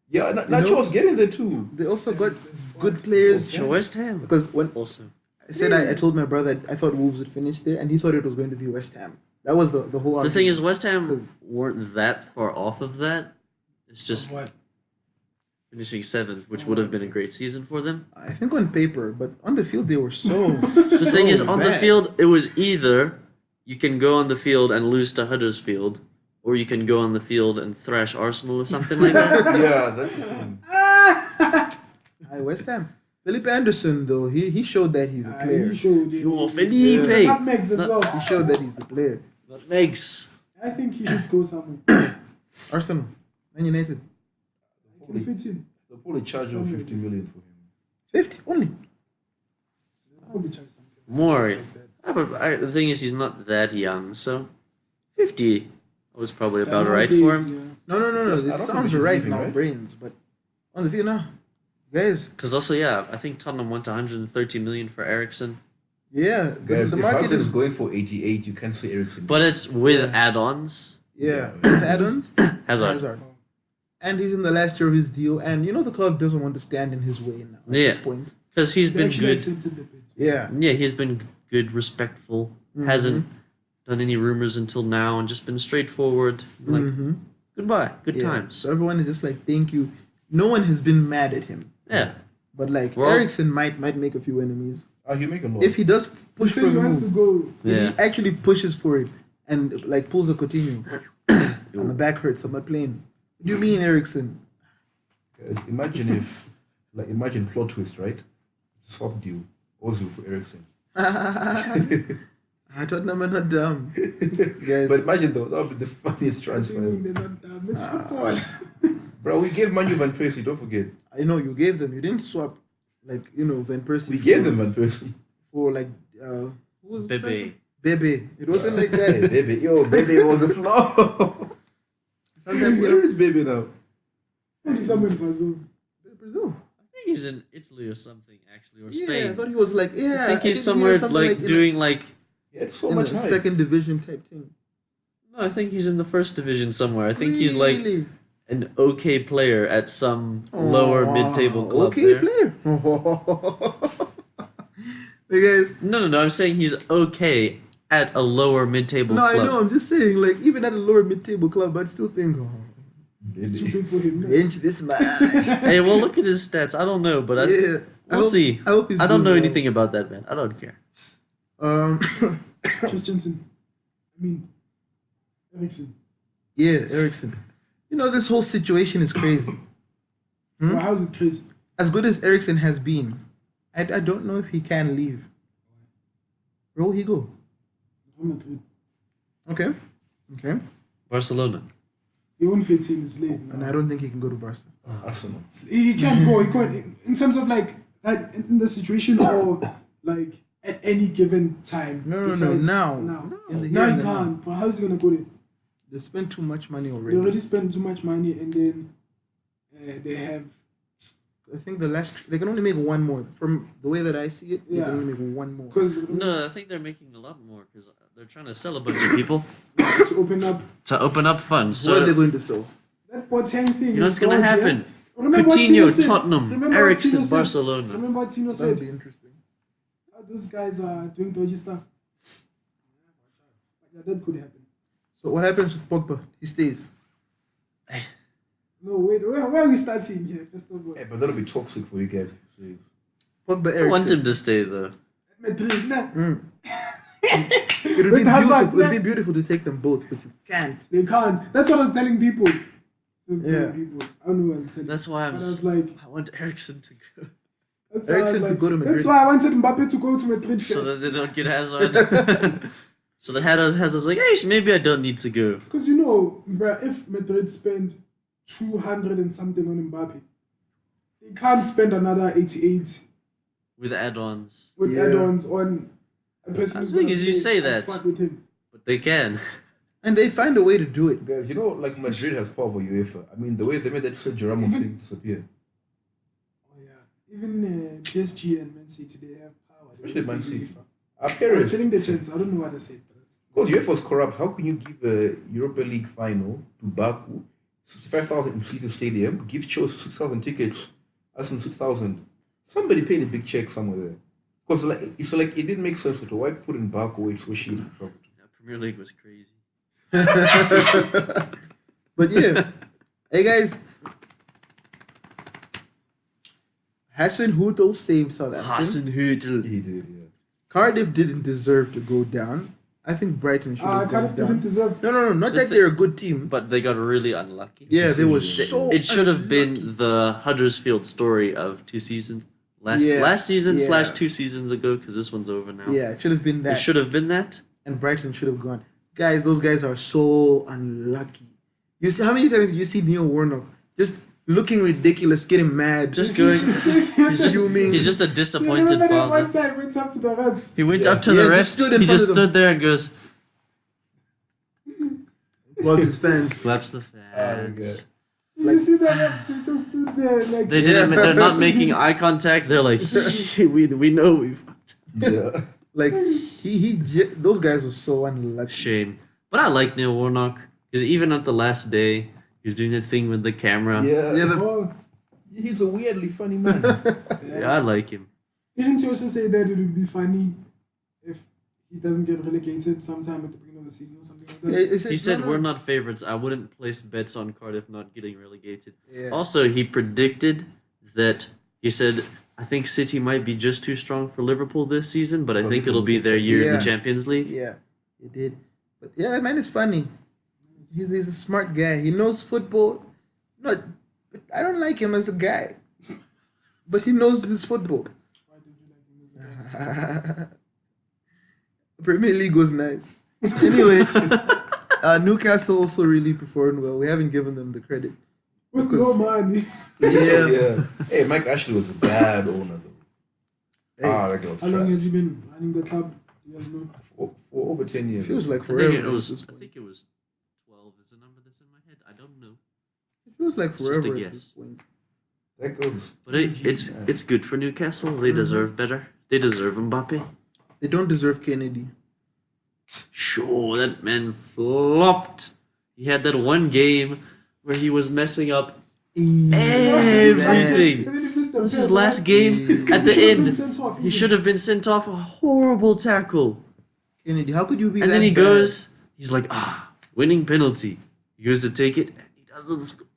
Yeah, Nacho was getting there too. They also got good players. So West Ham. Because when Also. I said I told my brother I thought Wolves would finish there, and he thought it was going to be West Ham. That was the whole. The thing argument. is, West Ham 'Cause- weren't that far off of that. It's just What? finishing 7th, which would have been a great season for them. I think on paper, but on the field they were so. The thing is, on the bad. field, it was either you can go on the field and lose to Huddersfield, or you can go on the field and thrash Arsenal or something like that. Yeah, that's the thing. Hi, West Ham. Felipe Anderson, though, he showed that he's a player. He showed Yo, it. Felipe! Nutmegs as well. He showed that he's a player. What makes? I think he should go somewhere. Arsenal, Man United, He can fit in. They'll probably charge him 50 million for him. 50 only. Probably charge something. More. Like that. The thing is, he's not that young, so 50 was probably about right for Nowadays, him. yeah. No. Plus, I It don't sounds think he's right leaving, now, right? brains, but on the field now, guys. Because also, yeah, I think Tottenham went 130 million for Ericsson, Yeah, Guys, the if market Hazard is is going for 88, you can't say Ericsson. but it's with add-ons. yeah. With add-ons, Hazard. and he's in the last year of his deal, and the club doesn't want to stand in his way now at Yeah. this point. Because he's They been actually good. accepted the bid. Yeah, Yeah, he's been good, respectful. Hasn't done any rumors until now, and just been straightforward. Like, goodbye, good yeah. times. So everyone is just like, thank you. no one has been mad at him. Yeah. But like Well- Ericsson might make a few enemies You make a lot. if he does push He for said he a wants to move. go. If Yeah. he actually pushes for it and like pulls a Coutinho, my back hurts. I'm not playing. What do you mean, Ericsson? Guys, imagine plot twist, right? Swap deal. Ozil for Ericsson. I thought I'm not dumb, guys. But imagine though, that would be the funniest transfer. They're not dumb. It's football. Bro, we gave Manu Van Persie, don't forget. I know you gave them. You didn't swap, like Van Persie. We gave them Van Persie. for like who was the Bebe. striker? Bebe. It wasn't like Hey, that. baby, baby was a flaw. Sometimes Where is baby now? Maybe somewhere in Brazil. Brazil. I think he's in Italy or something, actually, or Yeah, I Spain. thought he was like I think he's didn't hear somewhere something like in a- doing like. He had so in much a hype. second division type thing. No, I think he's in the first division somewhere. I think he's like Really? an okay player at some lower mid-table club. Okay there. player. Because No. I'm saying he's okay at a lower mid-table no, I club. know. I'm just saying, like even at a lower mid-table club, I'd still think, It's too Baby. big for him. man. bench this man. Hey, well, look at his stats. I don't know, but Yeah, we'll see. I hope he's I don't doing know well. anything about that man. I don't care. Christensen. I mean, Ericsson. yeah, Ericsson. This whole situation is crazy. Well, how's it crazy? As good as Ericsson has been, I don't know if he can leave. Where will he go? Real Madrid. Okay. Barcelona. He won't fit in. It's late. And I don't think he can go to Barca. Arsenal. He can't go. He can't. In terms of like in the situation or like at any given time. No. besides Now. Now. In the Now here he and the can't. But how's he gonna go there? They spent too much money They already. already spent too much money, and then they have. I think they can only make one more. From the way that I see it, they Yeah. can only make one more. Because No, I think they're making a lot more because they're trying to sell a bunch of people to open up funds. What are they So going to sell? that Boateng thing. you know what's is gonna gone, yeah? happen? Remember what Tino Coutinho, said? Tottenham, Remember what Ericsson, Tino said? Barcelona. Remember what Tino That'll said? be interesting. Those guys are doing dodgy stuff. Yeah, that could happen. So what happens with Pogba? He stays. No, wait. Where are we starting here? First of all, Yeah, but that'll be toxic for you guys. Please. Pogba, I want Ericsson. him to stay though. Madrid, nah. It would be With Hazard, beautiful. It would yeah. be beautiful to take them both, but you can't. They can't. That's what I was telling people. Just Yeah. telling people. I don't know what I was telling. That's why But I was like, I want Ericsson to go that's why I was Ericsson like, could go to Madrid. That's why I wanted Mbappe to go to Madrid so first. that they don't get Hazard. So the Hazard's like, hey, maybe I don't need to go. Because you know, bruh, if Madrid spend 200 and something on Mbappe, they can't spend another 88 With add-ons, with Yeah. add-ons on a person The who's thing gonna is, you play say and that. fuck with him. but they can. And they find a way to do it. Guys, like Madrid has power over UEFA. I mean, the way they made that Sergio Ramos Even- thing disappear. Oh yeah, even PSG and Man City, they have power. They Especially don't Man beat City. UEFA. Our I'm parents. telling the chance. I don't know what I said. Because UEFA was corrupt. How can you give a Europa League final to Baku, 65,000 in City Stadium, give Chelsea 6,000 tickets, Arsenal 6,000? Somebody paid a big check somewhere there. Because it didn't make sense at all. Why put in Baku where it's so shit? Yeah, Premier League was crazy. But yeah, hey guys, Hassan Hutel saved Southampton. Hassan Hutel. He did, yeah. Cardiff didn't deserve to go down. I think Brighton should have gone Cardiff didn't down. deserve. No, not The that thi- they're a good team. But they got really unlucky. Yeah, they were Decision. so. It should have unlucky. been the Huddersfield story of 2 seasons. Last season Yeah. / 2 seasons ago, because this one's over now. Yeah, it should have been It that. should have been that. And Brighton should have gone. Guys, those guys are so unlucky. You see how many times you see Neil Warnock just looking ridiculous, getting mad, Just going. fuming. He's just a disappointed Remember that one father. time went up to the refs. He went Yeah. up to Yeah, the just ref. stood in He front just of them. stood there and goes, Well, his fans. slaps the fans. You see the refs? They just stood there like. They didn't. Yeah. They're not making eye contact. They're like, we know we fucked. Yeah. Like those guys were so unlucky. Shame. But I like Neil Warnock because even at the last day, he was doing that thing with the camera. Yeah. Yeah, Oh, He's a weirdly funny man. Yeah, I like him. didn't you also say that it would be funny if he doesn't get relegated sometime at the beginning of the season or something like Yeah, that. He said no, we're no. not favorites. I wouldn't place bets on Cardiff not getting relegated. Yeah. Also, he predicted that he said I think City might be just too strong for Liverpool this season, but I So think it'll Liverpool be takes their it. year in the Yeah. Champions League. Yeah, he did. But yeah, that man is funny. He's a smart guy. He knows football. Not, I don't like him as a guy, but he knows his football. Why did you like him as a guy? Premier League was nice. Anyway, Newcastle also really performed well. We haven't given them the credit. With no money. Yeah. Yeah. Hey, Mike Ashley was a bad owner though. Hey, That guy was How long trash. has he been running the club? You guys know. For over 10 years. Feels like I forever. think it at was. this I point. think it was 12 is the number that's in my head. I don't know, It feels like It's just a forever at guess. this point. That goes. but it's good for Newcastle. They deserve better. They deserve Mbappe. They don't deserve Kennedy. Sure, that man flopped. He had that one game where he was messing up Man. everything. And then he missed That the was his pen, last right? game. At the He should've been end, sent off, he should have been sent off. A horrible tackle. Kennedy, how could you be And that then he bad? goes, he's like, winning penalty. He goes to take it, and he doesn't score.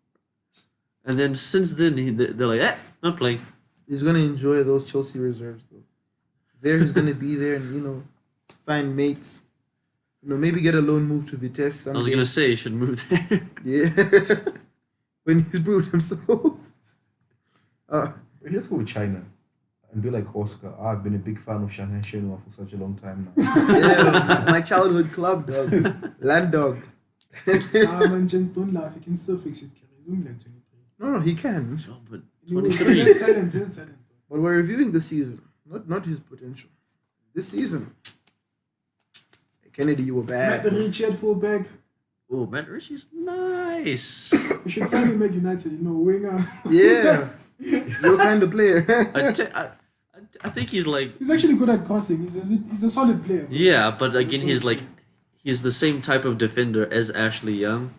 And then since then, they're like, not playing. He's gonna enjoy those Chelsea reserves though. There he's gonna be there and find mates. Maybe get a loan move to Vitesse someday. I was gonna say he should move there. Yeah. When he's proved himself. But let's go with China and be like Oscar. I've been a big fan of Shanghai Shenhua for such a long time now. Yeah, my childhood club dog. Land dog. Man, gents, don't laugh. He can still fix his career. He's only like 23. No, he can. No, but He has 23. talent. He has talent. But we're reviewing the season, not his potential. This season. Kennedy, you were Matt bad. the Rich at fullback. Oh, Matt Ritchie's nice. We should sign him at United. Winger. Yeah. Your kind of player. I think he's like, He's actually good at crossing. He's a solid player. yeah, but again, he's the same type of defender as Ashley Young.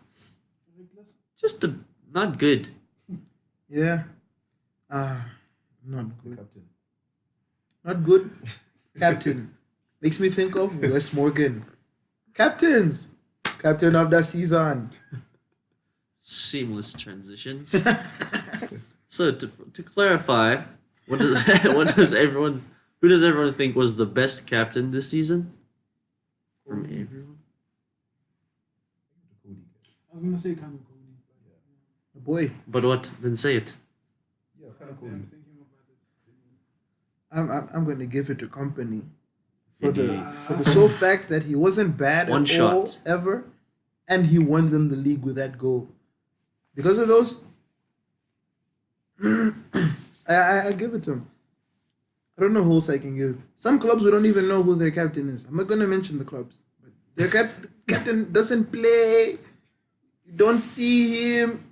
Just not good. Yeah. Not The good. captain. Not good. Captain. Makes me think of Wes Morgan. Captains. Captain of the season. Seamless transitions. So to clarify, who does everyone think was the best captain this season? From everyone. I was gonna say kind of Cody. Boy. But what? Then say it. Yeah, kind of cool. I'm thinking about it. I'm going to give it to Company for the sole fact that he wasn't bad One at shot. all ever, and he won them the league with that goal. Because of those, I give it to him. I don't know who else I can give. Some clubs we don't even know who their captain is. I'm not going to mention the clubs, but their captain doesn't play. You don't see him.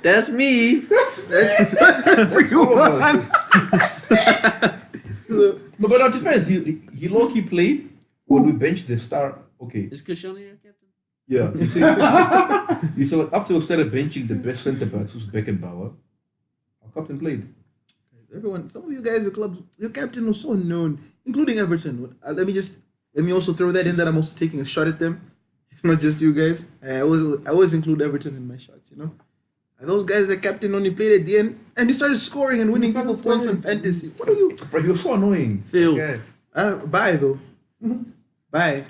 That's me. That's everyone. No, but our defense, he low-key played when we benched the star. Okay. Is Koscielny your captain? Yeah. You see, like, after we started benching the best centre-backs, who's Beckenbauer, our captain played. Everyone, some of you guys, your clubs, your captain was so known, including Everton. Let me also throw that in that I'm also taking a shot at them. It's not just you guys. I always include Everton in my shots, And those guys, the captain only played at the end, and he started scoring and winning started people points on scoring. fantasy. What are you? Bro, you're so annoying. Phil. Yeah. Bye though. Bye.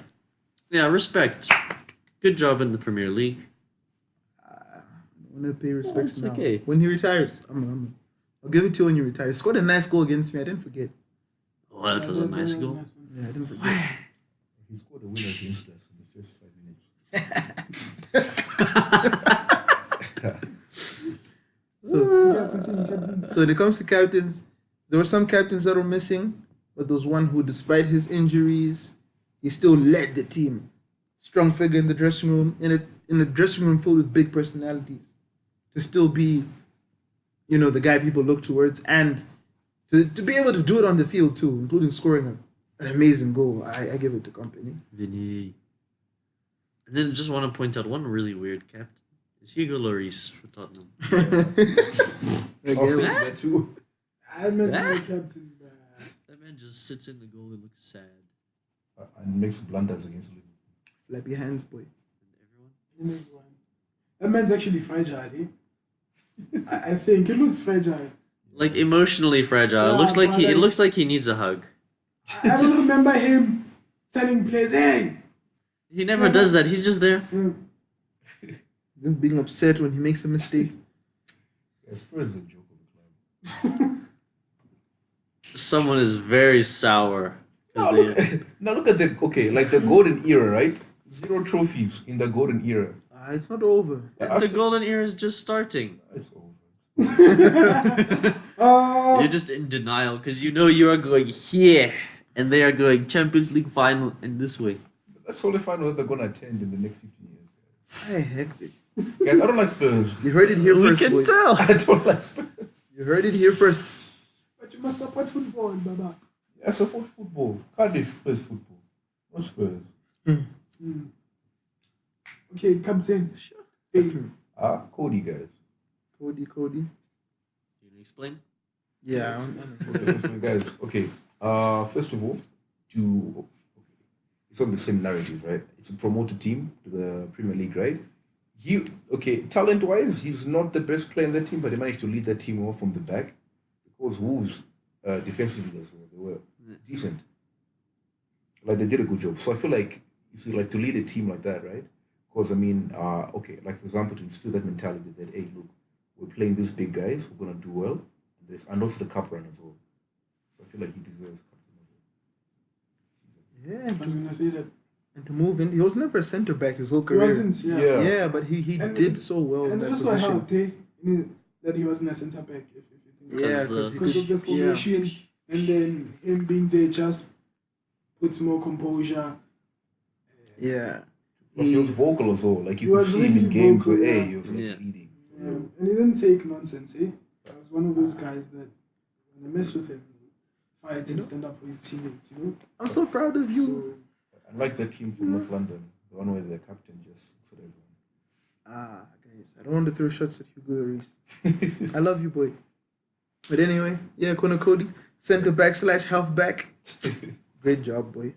Yeah, respect. Good job in the Premier League. I'm gonna pay respects it's now. okay. When he retires, I'll give it to you when you retire. He scored a nice goal against me. I didn't forget. Oh, that was a nice goal. Yeah, I didn't forget. He scored a winner against us in the first 5 minutes. So when it comes to captains, there were some captains that were missing, but there was one who, despite his injuries, he still led the team. Strong figure in the dressing room, in a dressing room filled with big personalities, to still be, the guy people look towards, and to be able to do it on the field too, including scoring an amazing goal. I give it to Company. Vinny. And then just want to point out one really weird captain. It's Hugo Lloris for Tottenham. I'll say that too. I mentioned the captain. That man just sits in the goal and looks sad. And makes blunders against Liverpool. Flap your hands, boy. And everyone. That man's actually fragile, eh? I think it looks fragile. Like emotionally fragile. Yeah, It looks like but it looks like he needs a hug. I don't remember him telling players, hey! He never does that. He's just there. Just being upset when he makes a mistake. Yeah, Spurs is a joke of the club. Someone is very sour. 'Cause they- Now look at the golden era, right? 0 trophies in the golden era. It's not over. the golden era is just starting. It's over. You're just in denial because you know you are going here and they are going Champions League final and this way. That's the only final that they're gonna attend in the next 15 years. Hey, hectic. Guys, I don't like Spurs. You heard it here We first, can boys. tell. I don't like Spurs. You heard it here first. But you must support football, Baba. I support football. Cardiff plays football. Not Spurs. Okay, captain. Hey, Cody, guys. Cody. Can you explain? Yeah. Okay, listen, guys. Okay. First of all, it's on the same narrative, right? It's a promoted team to the Premier League, right? Talent-wise, he's not the best player in that team, but he managed to lead that team off from the back because Wolves, defensively, they were decent. Like they did a good job. So I feel like to lead a team like that, right? Because like for example, to instill that mentality that hey, look, we're playing these big guys, we're gonna do well, and also the cup run as well. So I feel like he deserves captain. Yeah, I was going to say that. and to move in, he was never a centre back his whole He career. wasn't, yeah. Yeah, but he And- did so well in And that it also position. helped, that he wasn't a centre back, if you think Yeah, Because because of the formation, and then him being there just puts more composure. Yeah. Plus, he was vocal as well. Like He you could was see him in really games vocal, where yeah. he was like Yeah. leading. Yeah. And he didn't take nonsense, eh? I was one of those guys that when I mess with him, fight and stand up for his teammates, you know? I'm so proud of you. So, I like that team from North London, the one where the captain just looks at everyone. Guys, I don't want to throw shots at Hugo Lloris. I love you, boy. But anyway, yeah, Connor Cody, centre back / halfback. Great job, boy.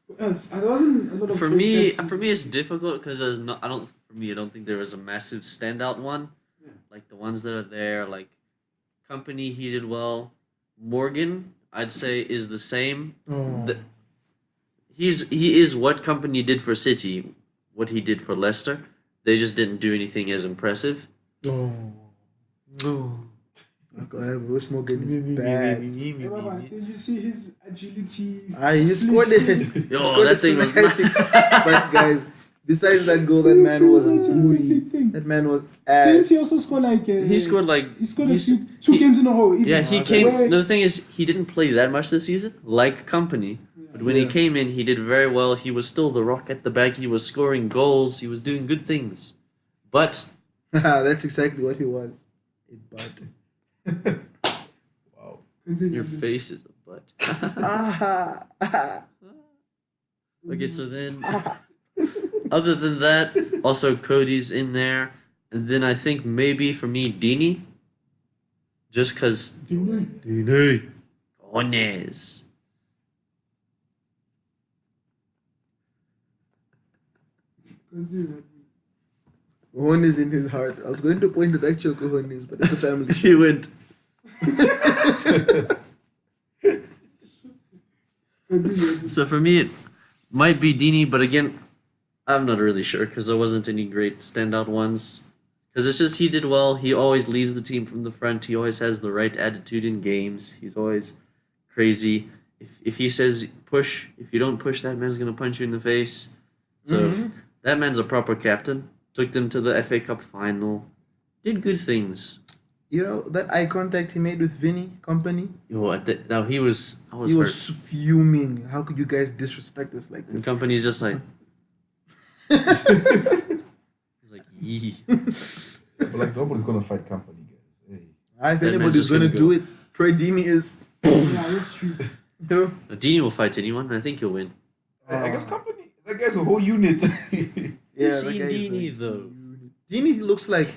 what else? There wasn't a lot of For great me, captains it's this difficult because there's not. I don't think there was a massive standout one. Yeah. Like the ones that are there, like Company, he did well. Morgan, I'd say, is the same. Oh. He is what Company did for City, what he did for Leicester. They just didn't do anything as impressive. No. Go ahead, Bruce Morgan is bad. Hey, Baba, did you see his agility? He scored it. Yo, Scored that it thing was smash. But guys, besides that goal, that man was It's a booty. big thing. That man was Didn't ass. he also score like... He scored like He scored he's- two he- games in a row. Even. Yeah, he Okay. came. Where- No, the thing is, he didn't play that much this season, like Company. But when he Yeah. came in, he did very well. He was still the rock at the back. He was scoring goals. He was doing good things. But That's exactly what he was. A butt. Wow. Continue. your face is a butt. Okay, so then, other than that, also Cody's in there, and then I think maybe for me Dini, just because Ones. Continue. Cojones in his heart. I was going to point at actual cojones, but it's a family show. He went. Continue. So for me, it might be Dini, but again, I'm not really sure because there wasn't any great standout ones. Because it's just he did well. He always leads the team from the front. He always has the right attitude in games. He's always crazy. If he says push, if you don't push, that man's gonna punch you in the face. So that man's a proper captain. Took them to the FA Cup final. Did good things. You know, that eye contact he made with Vinny Company? Yo, now he was. I was He hurt. was fuming. How could you guys disrespect us like And this? Company's just like. He's like, yee. But like nobody's gonna fight company, guys. Hey. If That man's anybody's just going to gonna do go. it, Troy Deeney is. Yeah, that's true. You know? Dini will fight anyone. I think he'll win. I guess company. That guy's a whole unit. Yeah, You've that seen guy is Dini, like- though. Deeney looks like.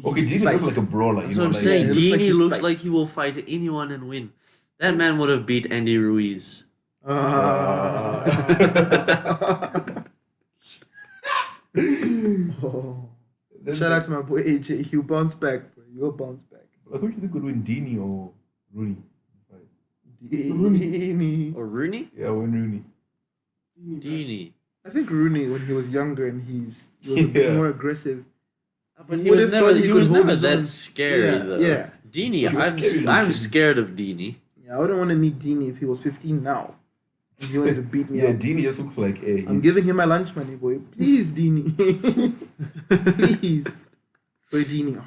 Okay, Dean is fights. just like a brawler. You That's know, what I'm like, saying. yeah, it looks like Dini he looks fights. like he will fight anyone and win. That man would have beat Andy Ruiz. Oh. Then Shout out to my boy AJ. He'll bounce back, bro. You'll bounce back. Like, who do you think would win, Dini or Rooney? Dini. Or Rooney? Yeah, win Rooney. Dini. I think Rooney, when he was younger and he was a bit Yeah. more aggressive. But You he would was have never thought he he could was hold never his that own. scary Yeah, though. yeah. Dini, He was I'm scary I'm looking. scared of Dini. Yeah, I wouldn't want to meet Dini if he was 15 now. And he wanted to beat me Yeah, up. Dini just looks like a. I'm giving him my lunch money, boy. Please, Dini. Please. For Dini.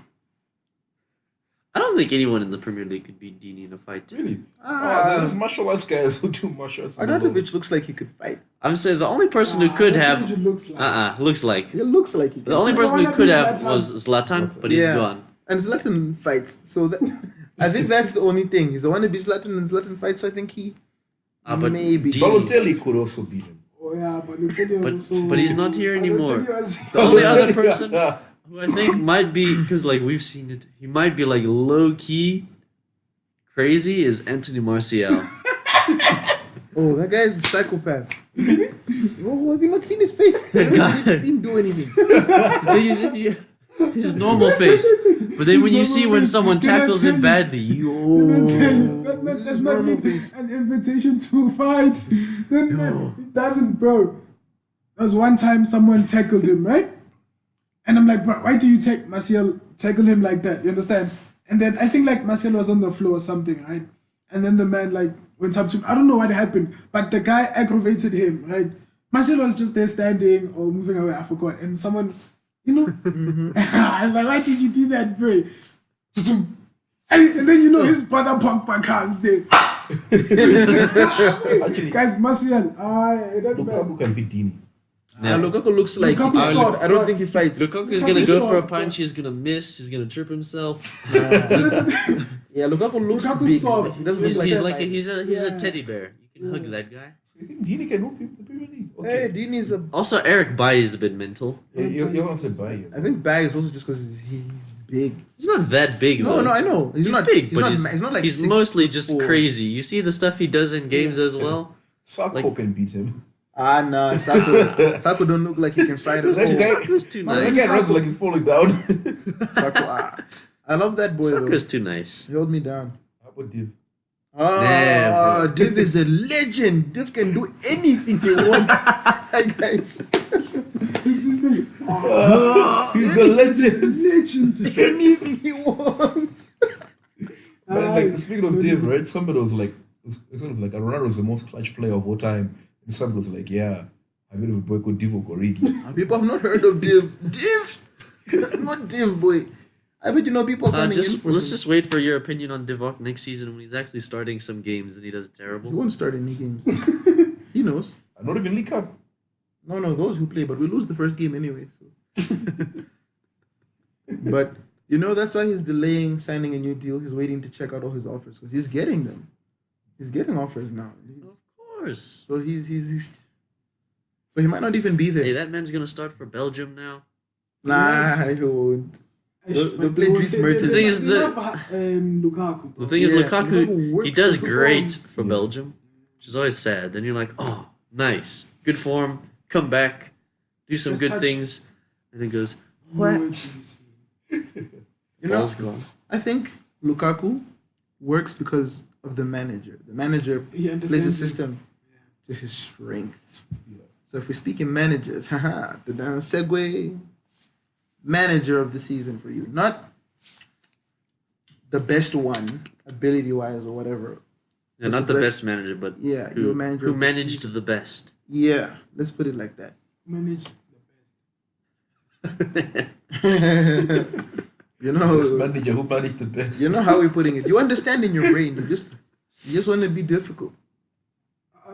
I don't think anyone in the Premier League could beat Dini in a fight. Really? Ah. There's martial arts guys who do martial arts. Arnautovic looks like he could fight. I'm saying the only person who could have Looks like. looks like He looks like he the can. only He's the person one who that could beat have Zlatan. was Zlatan, but he's Yeah. gone. And Zlatan fights. So that I think that's the only thing. He's the one that beats Zlatan and Zlatan fights, so I think he But maybe. Dini- Balotelli could also beat him. Oh yeah, but Balotelli was also. But he's not here anymore. Balotelli was- The only other person who I think might be, because like we've seen it, he might be like low key crazy is Anthony Martial. Oh, that guy is a psychopath. Oh, have you not seen his face? I God. don't even see him do anything. The thing is, if you, his normal face, but then when you His see normal when face, someone did I tackles tell him you? badly, Didn't I tell you? That man This does is not normal need face. an invitation to fight. That man, he doesn't, bro. There was one time someone tackled him, right? And I'm like, bro, why do you tackle him like that? You understand? And then I think like Marcel was on the floor or something, right? And then the man like went up to him. I don't know what happened, but the guy aggravated him, right? Marcel was just there standing or moving away, I forgot. And someone, you know, I was like, why did you do that, bro? And then you know his brother Pogba comes there. Actually, Guys, Martial, that man. Lukaku can beat Dini. Lukaku looks like Lukaku's I soft, don't bro. think he fights. Lukaku's Lukaku's gonna go for a soft, punch. He's gonna miss. He's gonna trip himself. Listen, Yeah, Lukaku looks Lukaku's big. soft. He doesn't look He's, like he's that. like he's a Yeah. teddy bear. You can hug that guy. You think Dini can whoop the Premier League? Hey, Okay. Dini's a. Also, Eric Bailly is a bit mental. Yeah, you haven't said bye yet. I think Bag is also just because he's big. He's not that big though. No, I know. He's not big, he's but not, he's not like he's 6'4". mostly just crazy. You see the stuff he does in games as well. Sako Like- can beat him. Ah, nah, Sako don't look like he can fight at That all. guy- Saka's too That nice. guy runs like he's falling down. Sako, I love that boy though. Saka's too nice. He held me down. How about Div? Oh, Div is a legend. Div can do anything he wants. Hi guys. this is me. He's a legend. Legend. Anything he wants. But like speaking of Div, right? Somebody was like, sort of like Ronaldo was the most clutch player of all time, and somebody was like, yeah, I've heard of a boy called Divo Gorigi. People have not heard of Div. Div, not Div, boy. I bet you know people coming in for Let's him. just wait for your opinion on Divock next season when he's actually starting some games and he does He terrible. won't start any games. He knows. Not even League Cup. No, those who play, but we lose the first game anyway. So. But you know that's why he's delaying signing a new deal. He's waiting to check out all his offers because he's getting them. He's getting offers now. Of course. So he's so he might not even be there. Hey, that man's gonna start for Belgium now. Nah, he won't. They'll play Dries Mertens. The thing is Lukaku. The thing is, Yeah, Lukaku, Lukaku works he does for great performance. for Belgium, which is always sad. Then you're like, oh, nice, good form, come back, do some Just good touch- things, and it goes, what? You know, Ball's gone. I think Lukaku works because of the manager. The manager He plays the understands system to his strengths. So if we speak in managers, haha, the segue manager of the season for you, not the best one, ability wise or whatever. Yeah, not the best manager, but Yeah, who, your manager who of the managed season. the best. Yeah, let's put it like that. Manage You Best know, manager who managed the best. you know how we're putting it. You understand in your brain. You just want to be difficult.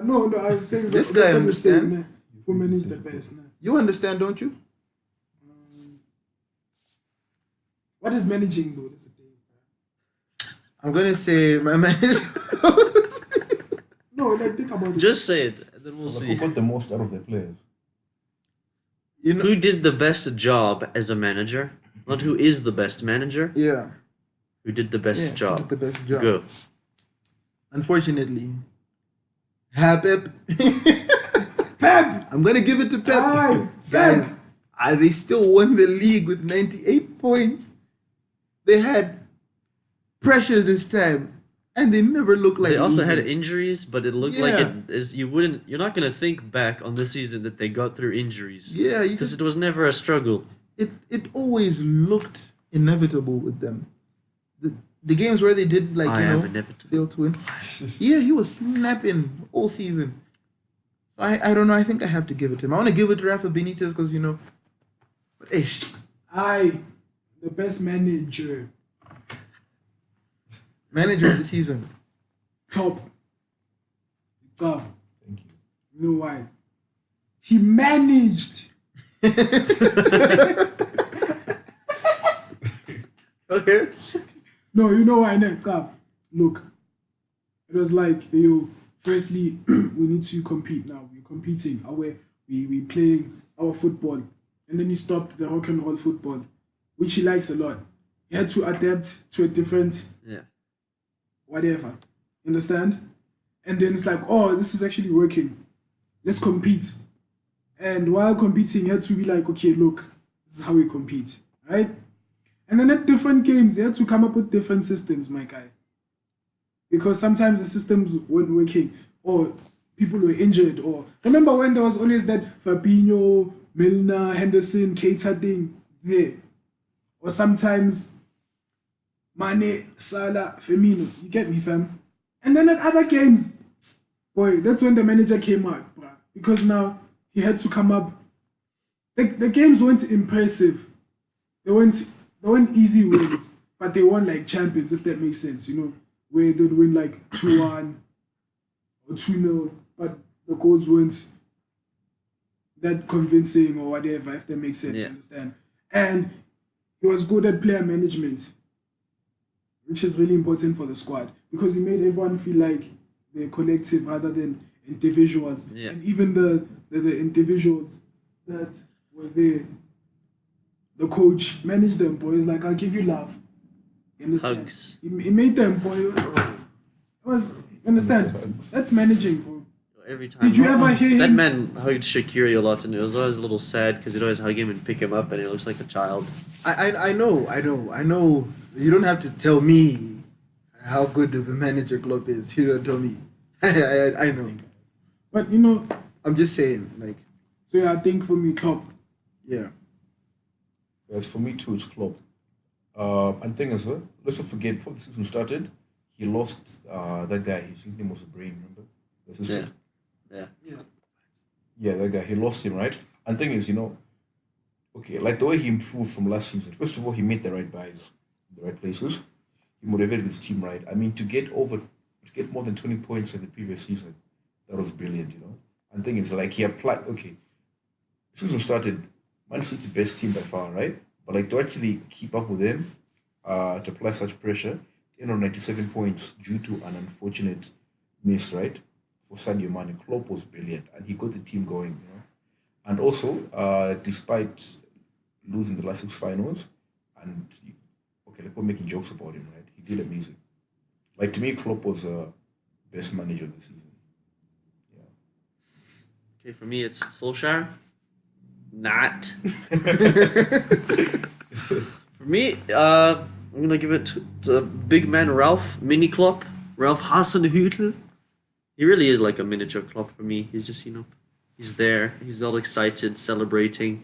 no, I was saying This that's guy what I'm saying, understands. nah. Who manage the best? Nah. You understand, don't you? What is managing though? That's the thing. I'm gonna say my manager. No, like think about it. Just say it, and then we'll Like, see. who got the most out of their players? You know, Who did the best job as a manager? Not who is the best manager. yeah, Who did the best yeah, job? did the best job. Go. Unfortunately, Pep. Pep! I'm gonna give it to Pep. Aye, Guys, they still won the league with 98 points. They had pressure this time, and they never looked like They also losing. had injuries, but it looked like Yeah. it is. You're not gonna think back on this season that they got through injuries. Yeah, you Because just, it was never a struggle. it always looked inevitable with them. The games where they did I am inevitable. fail to win. Yeah, he was snapping all season. So I don't know. I think I have to give it to him. I want to give it to Rafa Benitez because but ish. The best manager. Manager of the season. Top. Top. Thank you. You know why? He managed. Okay. No, you know why not? Top. Look. It was like, firstly, we need to compete now. We're competing. We playing our football. And then he stopped the rock and roll football, which he likes a lot. He had to adapt to a different whatever. Understand? And then it's like, oh, this is actually working. Let's compete. And while competing, he had to be like, okay, look, this is how we compete. Right? And then at different games, he had to come up with different systems, my guy. Because sometimes the systems weren't working, or people were injured, or remember when there was always that Fabinho, Milner, Henderson, Keita thing there. Or sometimes Mane, Salah, Firmino. You get me, fam? And then at other games, boy, that's when the manager came out, bruh. Because now he had to come up. The games weren't impressive. They weren't easy wins, but they won like champions, if that makes sense, where they'd win like 2-1 or 2-0, but the goals weren't that convincing or whatever, if that makes sense, you understand? And he was good at player management, which is really important for the squad because he made everyone feel like they're collective rather than individuals. Yeah. And even the individuals that were there, the coach managed them, boys. Like, I'll give you love. You understand? Hugs. He made them, boy. It was, you understand? That's managing, bro. Every time. Did you ever hear That him? man hugged Shaqiri a lot, and it was always a little sad because he'd always hug him and pick him up, and he looks like a child. I know. You don't have to tell me how good of a manager Klopp is. You don't tell me. I know. But, I'm just saying, like, so yeah, I think for me, Klopp. yeah. As for me too, it's Klopp. And thing is, let's not forget, before the season started, he lost that guy. His name was Brain, remember? The assistant. Yeah. Yeah, that guy. He lost him, right? And thing is, okay, like the way he improved from last season. First of all, he made the right buys, in the right places. He motivated his team, right? I mean, to get more than 20 points in the previous season, that was brilliant, And thing is, like, he applied. Okay, season started. Man City best team by far, right? But like to actually keep up with them, to apply such pressure, 97 points due to an unfortunate miss, right? For Sadio Mane, Klopp was brilliant, and he got the team going, And also, despite losing the last 6 finals, and okay, like we're making jokes about him, right? He did amazing. Like to me, Klopp was best manager of the season. Okay, for me, it's Solskjaer. Not. For me, I'm gonna give it to big man Ralph Mini Klopp, Ralph Hasenhüttl. He really is like a miniature Klopp for me. He's just he's there. He's all excited, celebrating.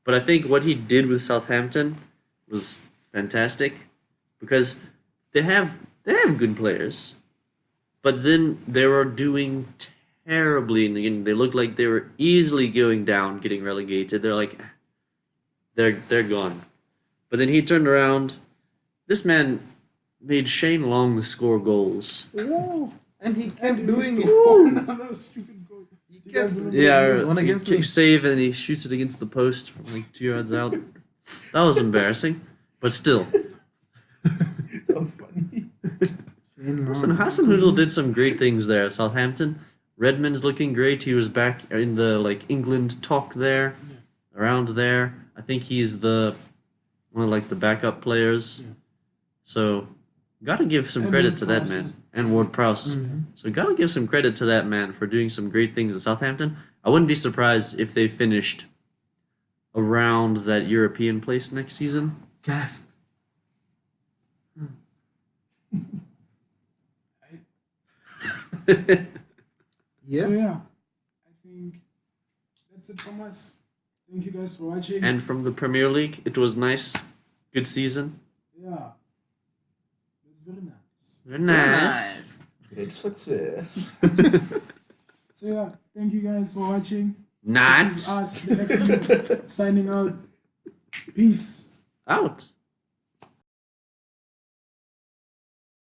But I think what he did with Southampton was fantastic because they have good players, but then they were doing terribly in the beginning. They looked like they were easily going down, getting relegated. They're like, they're gone. But then he turned around. This man made Shane Long score goals. Whoa. And he kept doing it. Another stupid goal. He kept doing Yeah, one he against kick me. save and he shoots it against the post from like 2 yards out. That was embarrassing, but still. That was funny. Listen, Hasenhüttl did some great things there at Southampton. Redmond's looking great. He was back in the England talk there, around there. I think he's one of the backup players. So Gotta give some And credit Ward to that Prowse man. is- And Ward Prowse. So gotta give some credit to that man for doing some great things at Southampton. I wouldn't be surprised if they finished around that European place next season. Gasp. Yeah. So yeah, I think that's it from us. Thank you guys for watching. And from the Premier League, it was nice. Good season. Yeah, it's very nice. Very nice. Great success. So yeah, thank you guys for watching. Nice. This is us, the FU, signing out. Peace. Out.